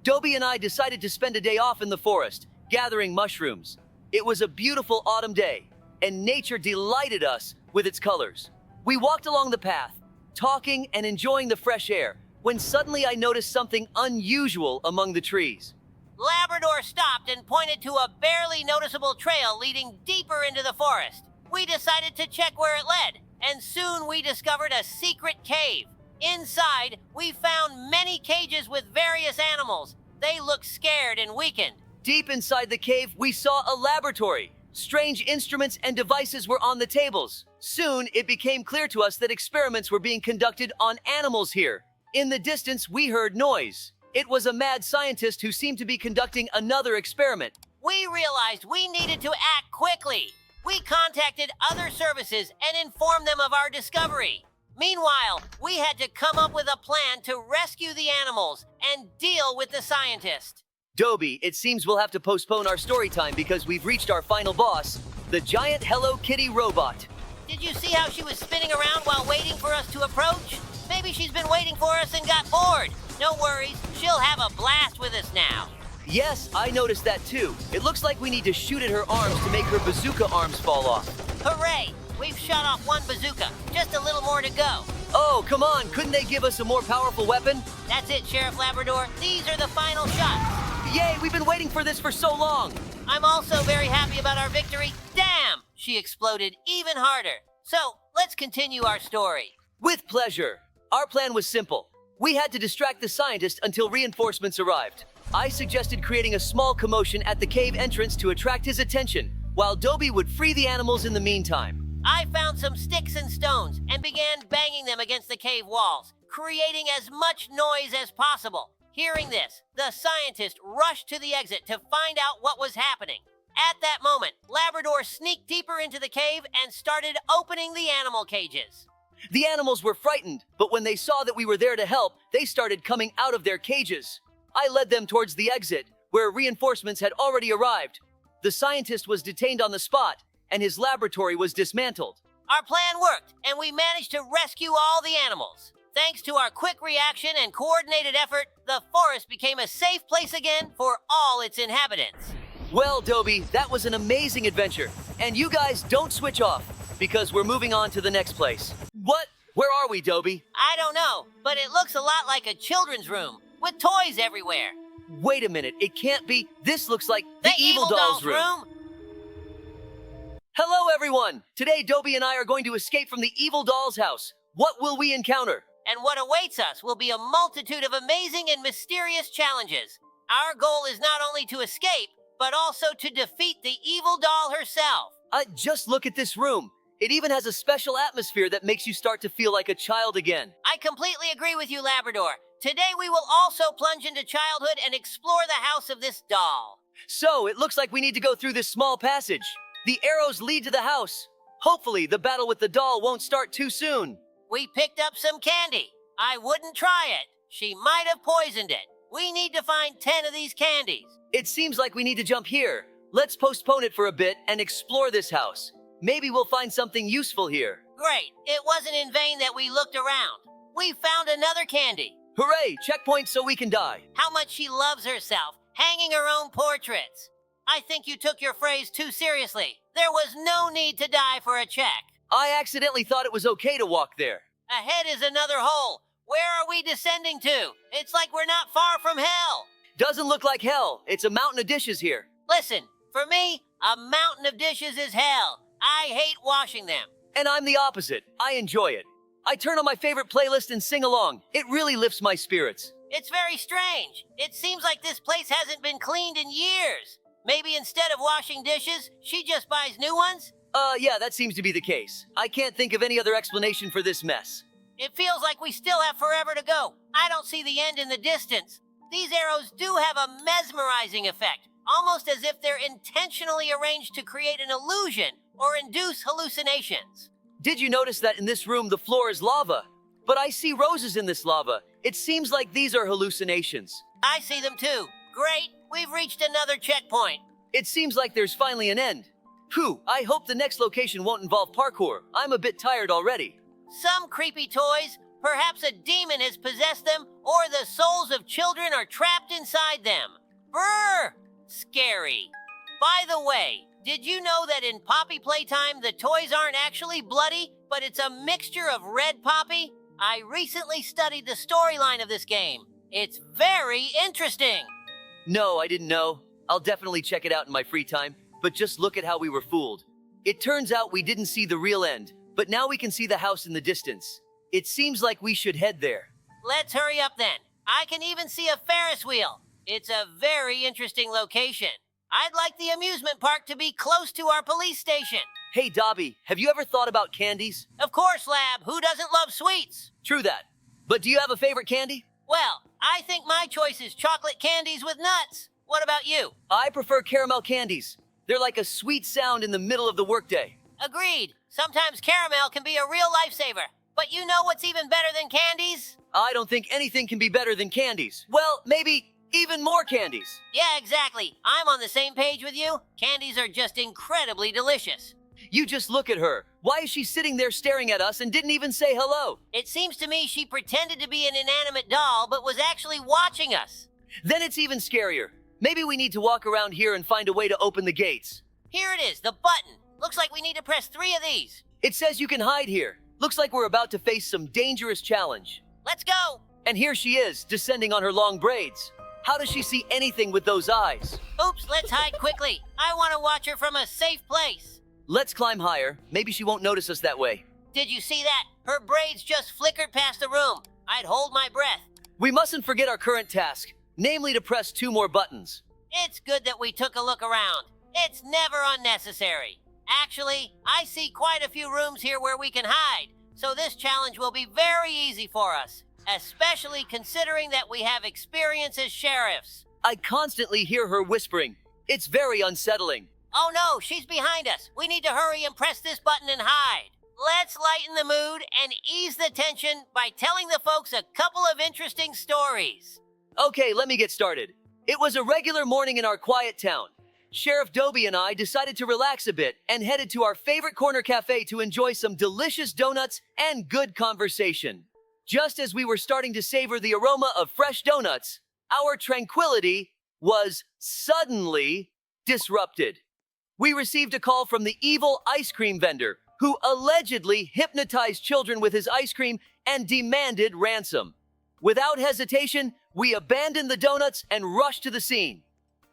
Dobie and I decided to spend a day off in the forest, gathering mushrooms. It was a beautiful autumn day, and nature delighted us with its colors. We walked along the path, talking and enjoying the fresh air, when suddenly I noticed something unusual among the trees. Labrador stopped and pointed to a barely noticeable trail leading deeper into the forest. We decided to check where it led, and soon we discovered a secret cave. Inside, we found many cages with various animals. They looked scared and weakened. Deep inside the cave, we saw a laboratory. Strange instruments and devices were on the tables. Soon, it became clear to us that experiments were being conducted on animals here. In the distance, we heard noise. It was a mad scientist who seemed to be conducting another experiment. We realized we needed to act quickly. We contacted other services and informed them of our discovery. Meanwhile, we had to come up with a plan to rescue the animals and deal with the scientist. Dobie, it seems we'll have to postpone our story time because we've reached our final boss, the giant Hello Kitty robot. Did you see how she was spinning around while waiting for us to approach? Maybe she's been waiting for us and got bored. No worries, she'll have a blast with us now. Yes, I noticed that too. It looks like we need to shoot at her arms to make her bazooka arms fall off. Hooray! We've shot off one bazooka. Just a little more to go. Oh, come on, couldn't they give us a more powerful weapon? That's it, Sheriff Labrador. These are the final shots. Yay, we've been waiting for this for so long. I'm also very happy about our victory. Damn! She exploded even harder. So, let's continue our story. With pleasure. Our plan was simple. We had to distract the scientist until reinforcements arrived. I suggested creating a small commotion at the cave entrance to attract his attention, while Dobie would free the animals in the meantime. I found some sticks and stones and began banging them against the cave walls, creating as much noise as possible. Hearing this, the scientist rushed to the exit to find out what was happening. At that moment, Labrador sneaked deeper into the cave and started opening the animal cages. The animals were frightened, but when they saw that we were there to help, they started coming out of their cages. I led them towards the exit, where reinforcements had already arrived. The scientist was detained on the spot, and his laboratory was dismantled. Our plan worked, and we managed to rescue all the animals. Thanks to our quick reaction and coordinated effort, the forest became a safe place again for all its inhabitants. Well, Dobie, that was an amazing adventure. And you guys don't switch off, because we're moving on to the next place. What? Where are we, Dobie? I don't know, but it looks a lot like a children's room, with toys everywhere. Wait a minute, it can't be. This looks like The Evil Doll's room? Hello, everyone! Today, Dobie and I are going to escape from the Evil Doll's house. What will we encounter? And what awaits us will be a multitude of amazing and mysterious challenges. Our goal is not only to escape, but also to defeat the Evil Doll herself. Just look at this room. It even has a special atmosphere that makes you start to feel like a child again. I completely agree with you, Labrador. Today we will also plunge into childhood and explore the house of this doll. So, it looks like we need to go through this small passage. The arrows lead to the house. Hopefully, the battle with the doll won't start too soon. We picked up some candy. I wouldn't try it. She might have poisoned it. We need to find 10 of these candies. It seems like we need to jump here. Let's postpone it for a bit and explore this house. Maybe we'll find something useful here. Great. It wasn't in vain that we looked around. We found another candy. Hooray! Checkpoint so we can die. How much she loves herself, hanging her own portraits. I think you took your phrase too seriously. There was no need to die for a check. I accidentally thought it was okay to walk there. Ahead is another hole. Where are we descending to? It's like we're not far from hell. Doesn't look like hell. It's a mountain of dishes here. Listen, for me, a mountain of dishes is hell. I hate washing them. And I'm the opposite. I enjoy it. I turn on my favorite playlist and sing along. It really lifts my spirits. It's very strange. It seems like this place hasn't been cleaned in years. Maybe instead of washing dishes, she just buys new ones? Yeah, that seems to be the case. I can't think of any other explanation for this mess. It feels like we still have forever to go. I don't see the end in the distance. These arrows do have a mesmerizing effect, almost as if they're intentionally arranged to create an illusion or induce hallucinations. Did you notice that in this room the floor is lava? But I see roses in this lava. It seems like these are hallucinations. I see them too. Great, we've reached another checkpoint. It seems like there's finally an end. Phew, I hope the next location won't involve parkour. I'm a bit tired already. Some creepy toys, perhaps a demon has possessed them, or the souls of children are trapped inside them. Brr! Scary. By the way, did you know that in Poppy Playtime, the toys aren't actually bloody, but it's a mixture of red Poppy? I recently studied the storyline of this game. It's very interesting. No, I didn't know. I'll definitely check it out in my free time, but just look at how we were fooled. It turns out we didn't see the real end, but now we can see the house in the distance. It seems like we should head there. Let's hurry up then. I can even see a Ferris wheel. It's a very interesting location. I'd like the amusement park to be close to our police station. Hey, Dobie, have you ever thought about candies? Of course, Lab. Who doesn't love sweets? True that. But do you have a favorite candy? Well, I think my choice is chocolate candies with nuts. What about you? I prefer caramel candies. They're like a sweet sound in the middle of the workday. Agreed. Sometimes caramel can be a real lifesaver. But you know what's even better than candies? I don't think anything can be better than candies. Well, maybe even more candies. Yeah, exactly. I'm on the same page with you. Candies are just incredibly delicious. You just look at her. Why is she sitting there staring at us and didn't even say hello? It seems to me she pretended to be an inanimate doll, but was actually watching us. Then it's even scarier. Maybe we need to walk around here and find a way to open the gates. Here it is, the button. Looks like we need to press 3 of these. It says you can hide here. Looks like we're about to face some dangerous challenge. Let's go. And here she is, descending on her long braids. How does she see anything with those eyes? Oops, let's hide quickly. I want to watch her from a safe place. Let's climb higher. Maybe she won't notice us that way. Did you see that? Her braids just flickered past the room. I'd hold my breath. We mustn't forget our current task, namely to press 2 more buttons. It's good that we took a look around. It's never unnecessary. Actually, I see quite a few rooms here where we can hide, so this challenge will be very easy for us, especially considering that we have experience as sheriffs. I constantly hear her whispering. It's very unsettling. Oh no, she's behind us. We need to hurry and press this button and hide. Let's lighten the mood and ease the tension by telling the folks a couple of interesting stories. Okay, let me get started. It was a regular morning in our quiet town. Sheriff Dobie and I decided to relax a bit and headed to our favorite corner cafe to enjoy some delicious donuts and good conversation. Just as we were starting to savor the aroma of fresh donuts, our tranquility was suddenly disrupted. We received a call from the evil ice cream vendor who allegedly hypnotized children with his ice cream and demanded ransom. Without hesitation, we abandoned the donuts and rushed to the scene.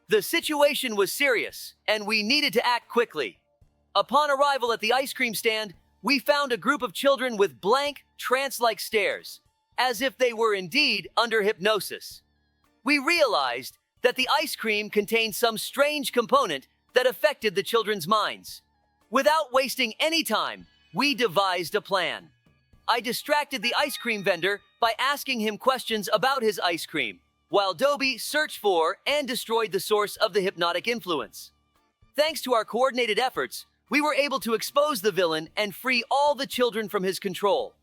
The situation was serious, and we needed to act quickly. Upon arrival at the ice cream stand, we found a group of children with blank, trance-like stares, as if they were indeed under hypnosis. We realized that the ice cream contained some strange component that affected the children's minds. Without wasting any time, we devised a plan. I distracted the ice cream vendor by asking him questions about his ice cream, while Dobie searched for and destroyed the source of the hypnotic influence. Thanks to our coordinated efforts, we were able to expose the villain and free all the children from his control.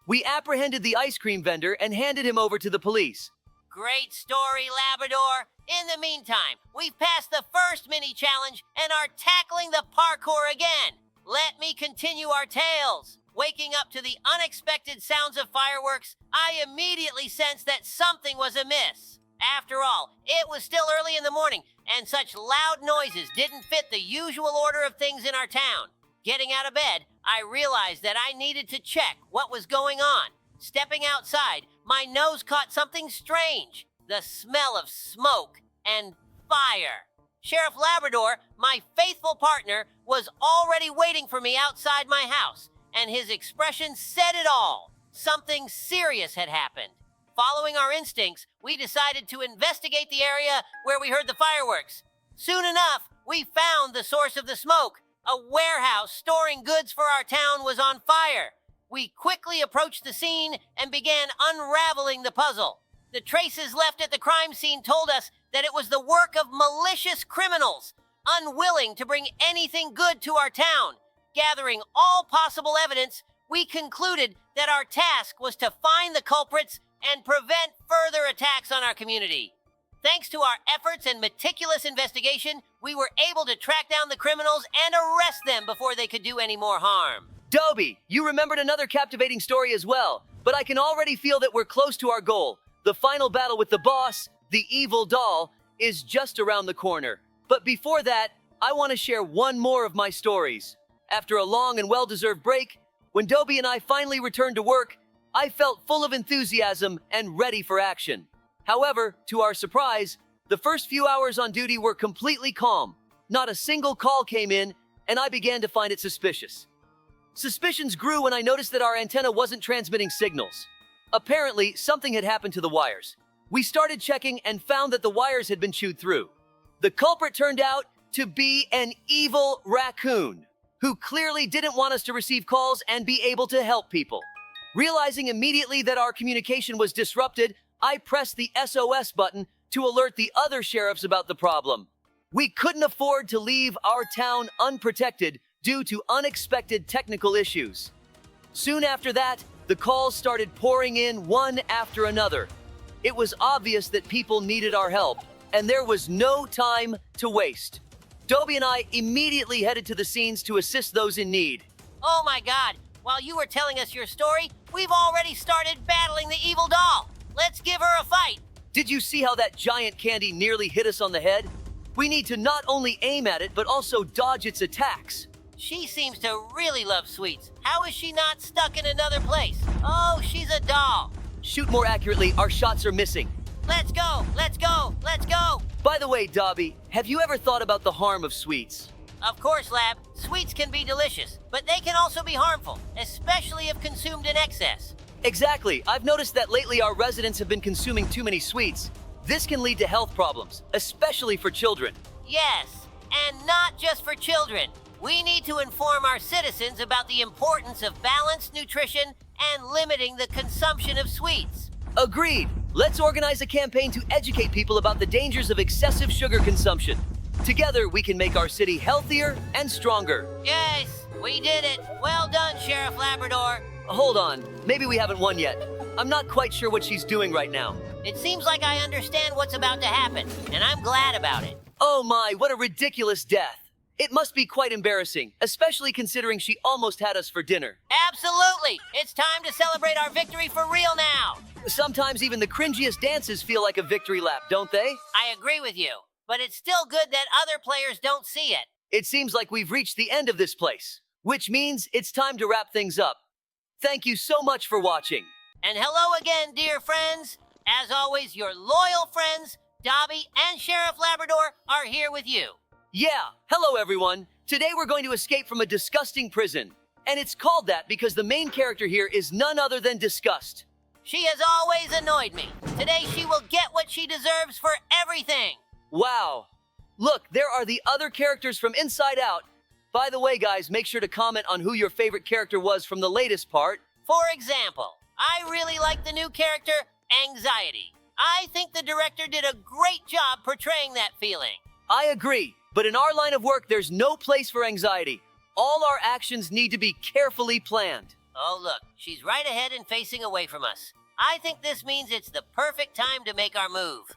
We apprehended the ice cream vendor and handed him over to the police. Great story, Labrador. In the meantime, we've passed the first mini-challenge and are tackling the parkour again. Let me continue our tales. Waking up to the unexpected sounds of fireworks, I immediately sensed that something was amiss. After all, it was still early in the morning, and such loud noises didn't fit the usual order of things in our town. Getting out of bed, I realized that I needed to check what was going on. Stepping outside, my nose caught something strange. The smell of smoke and fire. Sheriff Labrador, my faithful partner, was already waiting for me outside my house, and his expression said it all. Something serious had happened. Following our instincts, we decided to investigate the area where we heard the fireworks. Soon enough, we found the source of the smoke. A warehouse storing goods for our town was on fire. We quickly approached the scene and began unraveling the puzzle. The traces left at the crime scene told us that it was the work of malicious criminals, unwilling to bring anything good to our town. Gathering all possible evidence, we concluded that our task was to find the culprits and prevent further attacks on our community. Thanks to our efforts and meticulous investigation, we were able to track down the criminals and arrest them before they could do any more harm. Dobie, you remembered another captivating story as well, but I can already feel that we're close to our goal. The final battle with the boss, the evil doll, is just around the corner. But before that, I want to share one more of my stories. After a long and well-deserved break, when Dobie and I finally returned to work, I felt full of enthusiasm and ready for action. However, to our surprise, the first few hours on duty were completely calm. Not a single call came in, and I began to find it suspicious. Suspicions grew when I noticed that our antenna wasn't transmitting signals. Apparently, something had happened to the wires. We started checking and found that the wires had been chewed through. The culprit turned out to be an evil raccoon, who clearly didn't want us to receive calls and be able to help people. Realizing immediately that our communication was disrupted, I pressed the SOS button to alert the other sheriffs about the problem. We couldn't afford to leave our town unprotected due to unexpected technical issues. Soon after that, the calls started pouring in one after another. It was obvious that people needed our help, and there was no time to waste. Dobie and I immediately headed to the scenes to assist those in need. Oh my God, while you were telling us your story, we've already started battling the evil doll. Let's give her a fight. Did you see how that giant candy nearly hit us on the head? We need to not only aim at it, but also dodge its attacks. She seems to really love sweets. How is she not stuck in another place? Oh, she's a doll. Shoot more accurately, our shots are missing. Let's go, let's go, let's go. By the way, Dobie, have you ever thought about the harm of sweets? Of course, Lab. Sweets can be delicious, but they can also be harmful, especially if consumed in excess. Exactly. I've noticed that lately our residents have been consuming too many sweets. This can lead to health problems, especially for children. Yes, and not just for children. We need to inform our citizens about the importance of balanced nutrition and limiting the consumption of sweets. Agreed. Let's organize a campaign to educate people about the dangers of excessive sugar consumption. Together, we can make our city healthier and stronger. Yes, we did it. Well done, Sheriff Labrador. Hold on. Maybe we haven't won yet. I'm not quite sure what she's doing right now. It seems like I understand what's about to happen, and I'm glad about it. Oh my, what a ridiculous death. It must be quite embarrassing, especially considering she almost had us for dinner. Absolutely! It's time to celebrate our victory for real now! Sometimes even the cringiest dances feel like a victory lap, don't they? I agree with you, but it's still good that other players don't see it. It seems like we've reached the end of this place, which means it's time to wrap things up. Thank you so much for watching. And hello again, dear friends. As always, your loyal friends, Dobie and Sheriff Labrador, are here with you. Yeah, hello everyone. Today we're going to escape from a disgusting prison. And it's called that because the main character here is none other than Disgust. She has always annoyed me. Today she will get what she deserves for everything. Wow. Look, there are the other characters from Inside Out. By the way, guys, make sure to comment on who your favorite character was from the latest part. For example, I really like the new character, Anxiety. I think the director did a great job portraying that feeling. I agree. But in our line of work, there's no place for anxiety. All our actions need to be carefully planned. Oh, look, she's right ahead and facing away from us. I think this means it's the perfect time to make our move.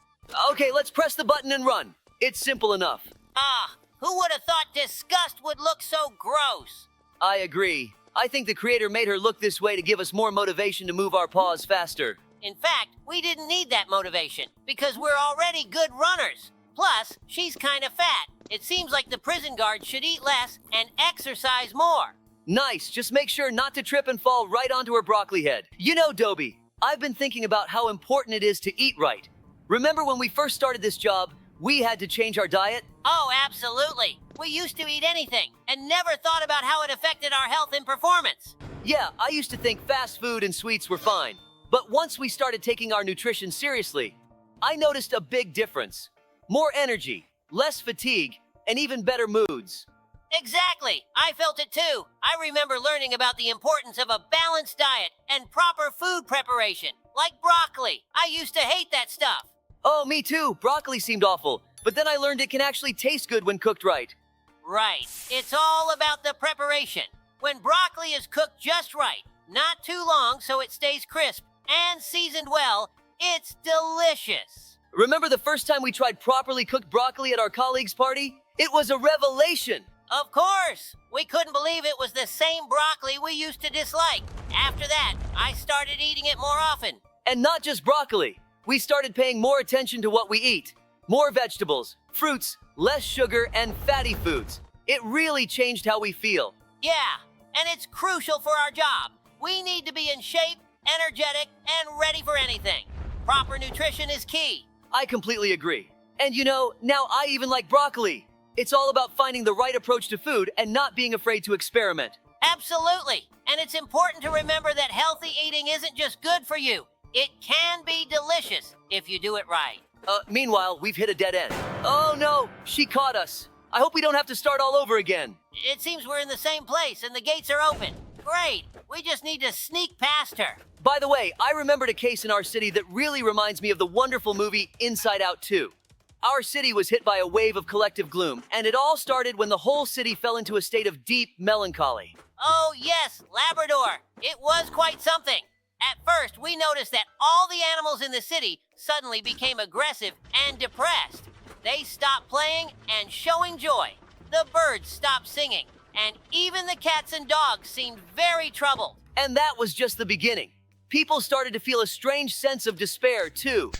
Okay, let's press the button and run. It's simple enough. Ah, who would have thought Disgust would look so gross? I agree. I think the creator made her look this way to give us more motivation to move our paws faster. In fact, we didn't need that motivation because we're already good runners. Plus, she's kind of fat. It seems like the prison guards should eat less and exercise more. Nice, just make sure not to trip and fall right onto her broccoli head. You know, Dobie, I've been thinking about how important it is to eat right. Remember when we first started this job, we had to change our diet? Oh, absolutely. We used to eat anything and never thought about how it affected our health and performance. Yeah, I used to think fast food and sweets were fine. But once we started taking our nutrition seriously, I noticed a big difference. More energy, less fatigue, and even better moods. Exactly. I felt it too. I remember learning about the importance of a balanced diet and proper food preparation, like broccoli. I used to hate that stuff. Oh, me too. Broccoli seemed awful. But then I learned it can actually taste good when cooked right. Right. It's all about the preparation. When broccoli is cooked just right, not too long so it stays crisp, and seasoned well, it's delicious. Remember the first time we tried properly cooked broccoli at our colleague's party? It was a revelation. Of course! We couldn't believe it was the same broccoli we used to dislike. After that, I started eating it more often. And not just broccoli. We started paying more attention to what we eat. More vegetables, fruits, less sugar, and fatty foods. It really changed how we feel. Yeah, and it's crucial for our job. We need to be in shape, energetic, and ready for anything. Proper nutrition is key. I completely agree. And you know, now I even like broccoli. It's all about finding the right approach to food and not being afraid to experiment. Absolutely. And it's important to remember that healthy eating isn't just good for you. It can be delicious if you do it right. Meanwhile, we've hit a dead end. Oh no, she caught us. I hope we don't have to start all over again. It seems we're in the same place and the gates are open. Great. We just need to sneak past her. By the way, I remembered a case in our city that really reminds me of the wonderful movie Inside Out 2. Our city was hit by a wave of collective gloom, and it all started when the whole city fell into a state of deep melancholy. Oh yes, Labrador. It was quite something. At first, we noticed that all the animals in the city suddenly became aggressive and depressed. They stopped playing and showing joy. The birds stopped singing, and even the cats and dogs seemed very troubled. And that was just the beginning. People started to feel a strange sense of despair, too.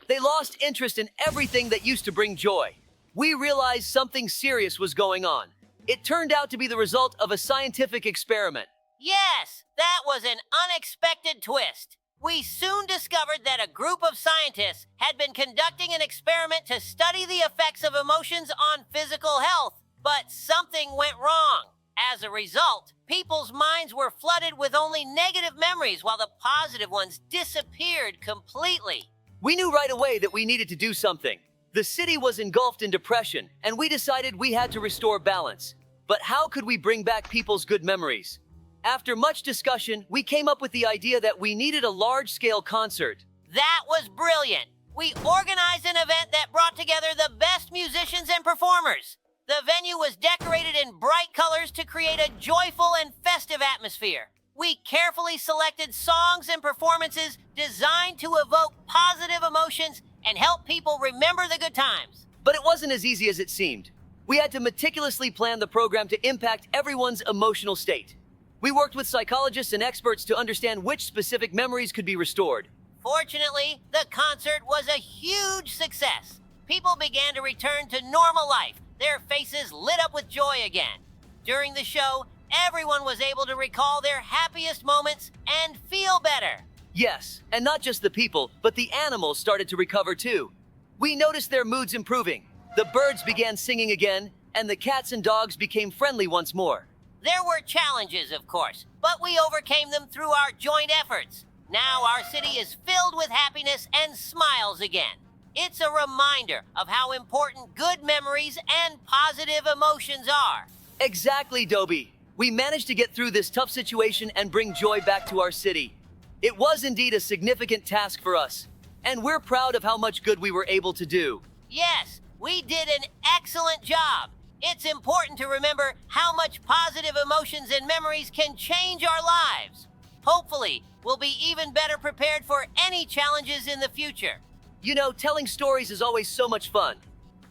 They lost interest in everything that used to bring joy. We realized something serious was going on. It turned out to be the result of a scientific experiment. Yes, that was an unexpected twist. We soon discovered that a group of scientists had been conducting an experiment to study the effects of emotions on physical health, but something went wrong. As a result, people's minds were flooded with only negative memories while the positive ones disappeared completely. We knew right away that we needed to do something. The city was engulfed in depression, and we decided we had to restore balance. But how could we bring back people's good memories? After much discussion, we came up with the idea that we needed a large-scale concert. That was brilliant. We organized an event that brought together the best musicians and performers. The venue was decorated in bright colors to create a joyful and festive atmosphere. We carefully selected songs and performances designed to evoke positive emotions and help people remember the good times. But it wasn't as easy as it seemed. We had to meticulously plan the program to impact everyone's emotional state. We worked with psychologists and experts to understand which specific memories could be restored. Fortunately, the concert was a huge success. People began to return to normal life, their faces lit up with joy again. During the show, everyone was able to recall their happiest moments and feel better. Yes, and not just the people, but the animals started to recover too. We noticed their moods improving. The birds began singing again, and the cats and dogs became friendly once more. There were challenges, of course, but we overcame them through our joint efforts. Now our city is filled with happiness and smiles again. It's a reminder of how important good memories and positive emotions are. Exactly, Dobie. We managed to get through this tough situation and bring joy back to our city. It was indeed a significant task for us, and we're proud of how much good we were able to do. Yes, we did an excellent job. It's important to remember how much positive emotions and memories can change our lives. Hopefully, we'll be even better prepared for any challenges in the future. You know, telling stories is always so much fun.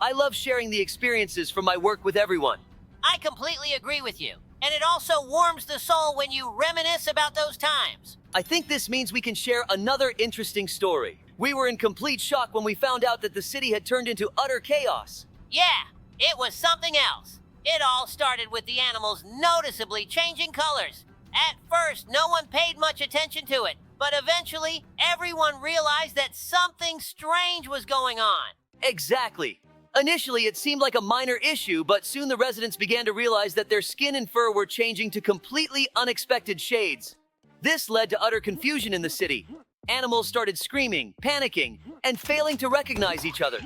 I love sharing the experiences from my work with everyone. I completely agree with you. and it also warms the soul when you reminisce about those times. I think this means we can share another interesting story. We were in complete shock when we found out that the city had turned into utter chaos. Yeah, it was something else. It all started with the animals noticeably changing colors. At first, no one paid much attention to it, but eventually, everyone realized that something strange was going on. Exactly. Initially, it seemed like a minor issue, but soon the residents began to realize that their skin and fur were changing to completely unexpected shades. This led to utter confusion in the city. Animals started screaming, panicking, and failing to recognize each other.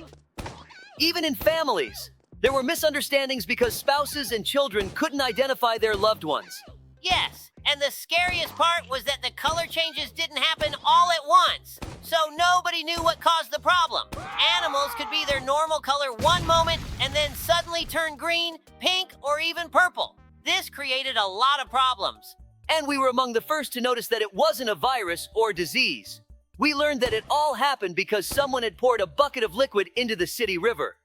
Even in families, there were misunderstandings because spouses and children couldn't identify their loved ones. Yes, and the scariest part was that the color changes didn't happen all at once, so nobody knew what caused the problem. Animals could be their normal color one moment and then suddenly turn green, pink, or even purple. This created a lot of problems. And we were among the first to notice that it wasn't a virus or disease. We learned that it all happened because someone had poured a bucket of liquid into the city river.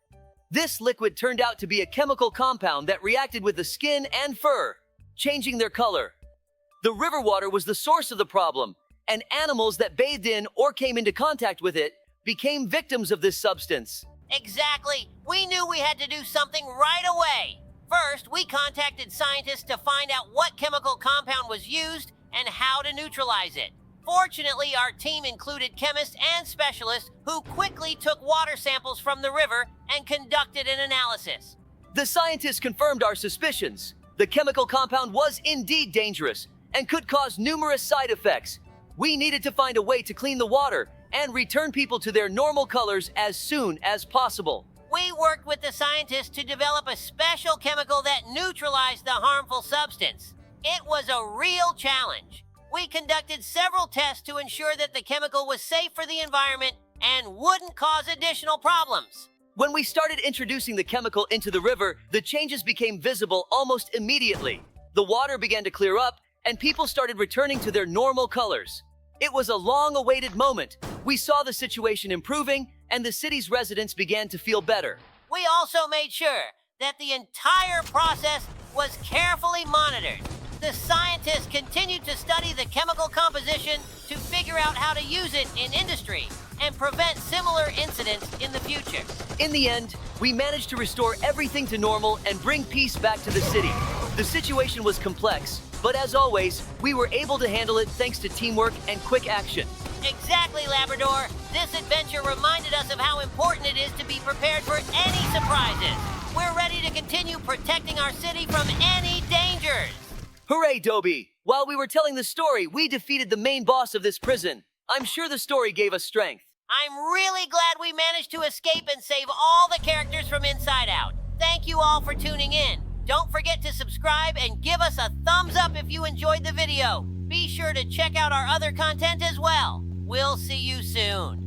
This liquid turned out to be a chemical compound that reacted with the skin and fur, changing their color. The river water was the source of the problem, and animals that bathed in or came into contact with it became victims of this substance. Exactly. We knew we had to do something right away. First, we contacted scientists to find out what chemical compound was used and how to neutralize it. Fortunately, our team included chemists and specialists who quickly took water samples from the river and conducted an analysis. The scientists confirmed our suspicions. The chemical compound was indeed dangerous and could cause numerous side effects. We needed to find a way to clean the water and return people to their normal colors as soon as possible. We worked with the scientists to develop a special chemical that neutralized the harmful substance. It was a real challenge. We conducted several tests to ensure that the chemical was safe for the environment and wouldn't cause additional problems. When we started introducing the chemical into the river, the changes became visible almost immediately. The water began to clear up, and people started returning to their normal colors. It was a long-awaited moment. We saw the situation improving, and the city's residents began to feel better. We also made sure that the entire process was carefully monitored. The scientists continued to study the chemical composition to figure out how to use it in industry and prevent similar incidents in the future. In the end, we managed to restore everything to normal and bring peace back to the city. The situation was complex, but as always, we were able to handle it thanks to teamwork and quick action. Exactly, Labrador. This adventure reminded us of how important it is to be prepared for any surprises. We're ready to continue protecting our city from any dangers. Hooray, Dobie! While we were telling the story, we defeated the main boss of this prison. I'm sure the story gave us strength. I'm really glad we managed to escape and save all the characters from Inside Out. Thank you all for tuning in. Don't forget to subscribe and give us a thumbs up if you enjoyed the video. Be sure to check out our other content as well. We'll see you soon.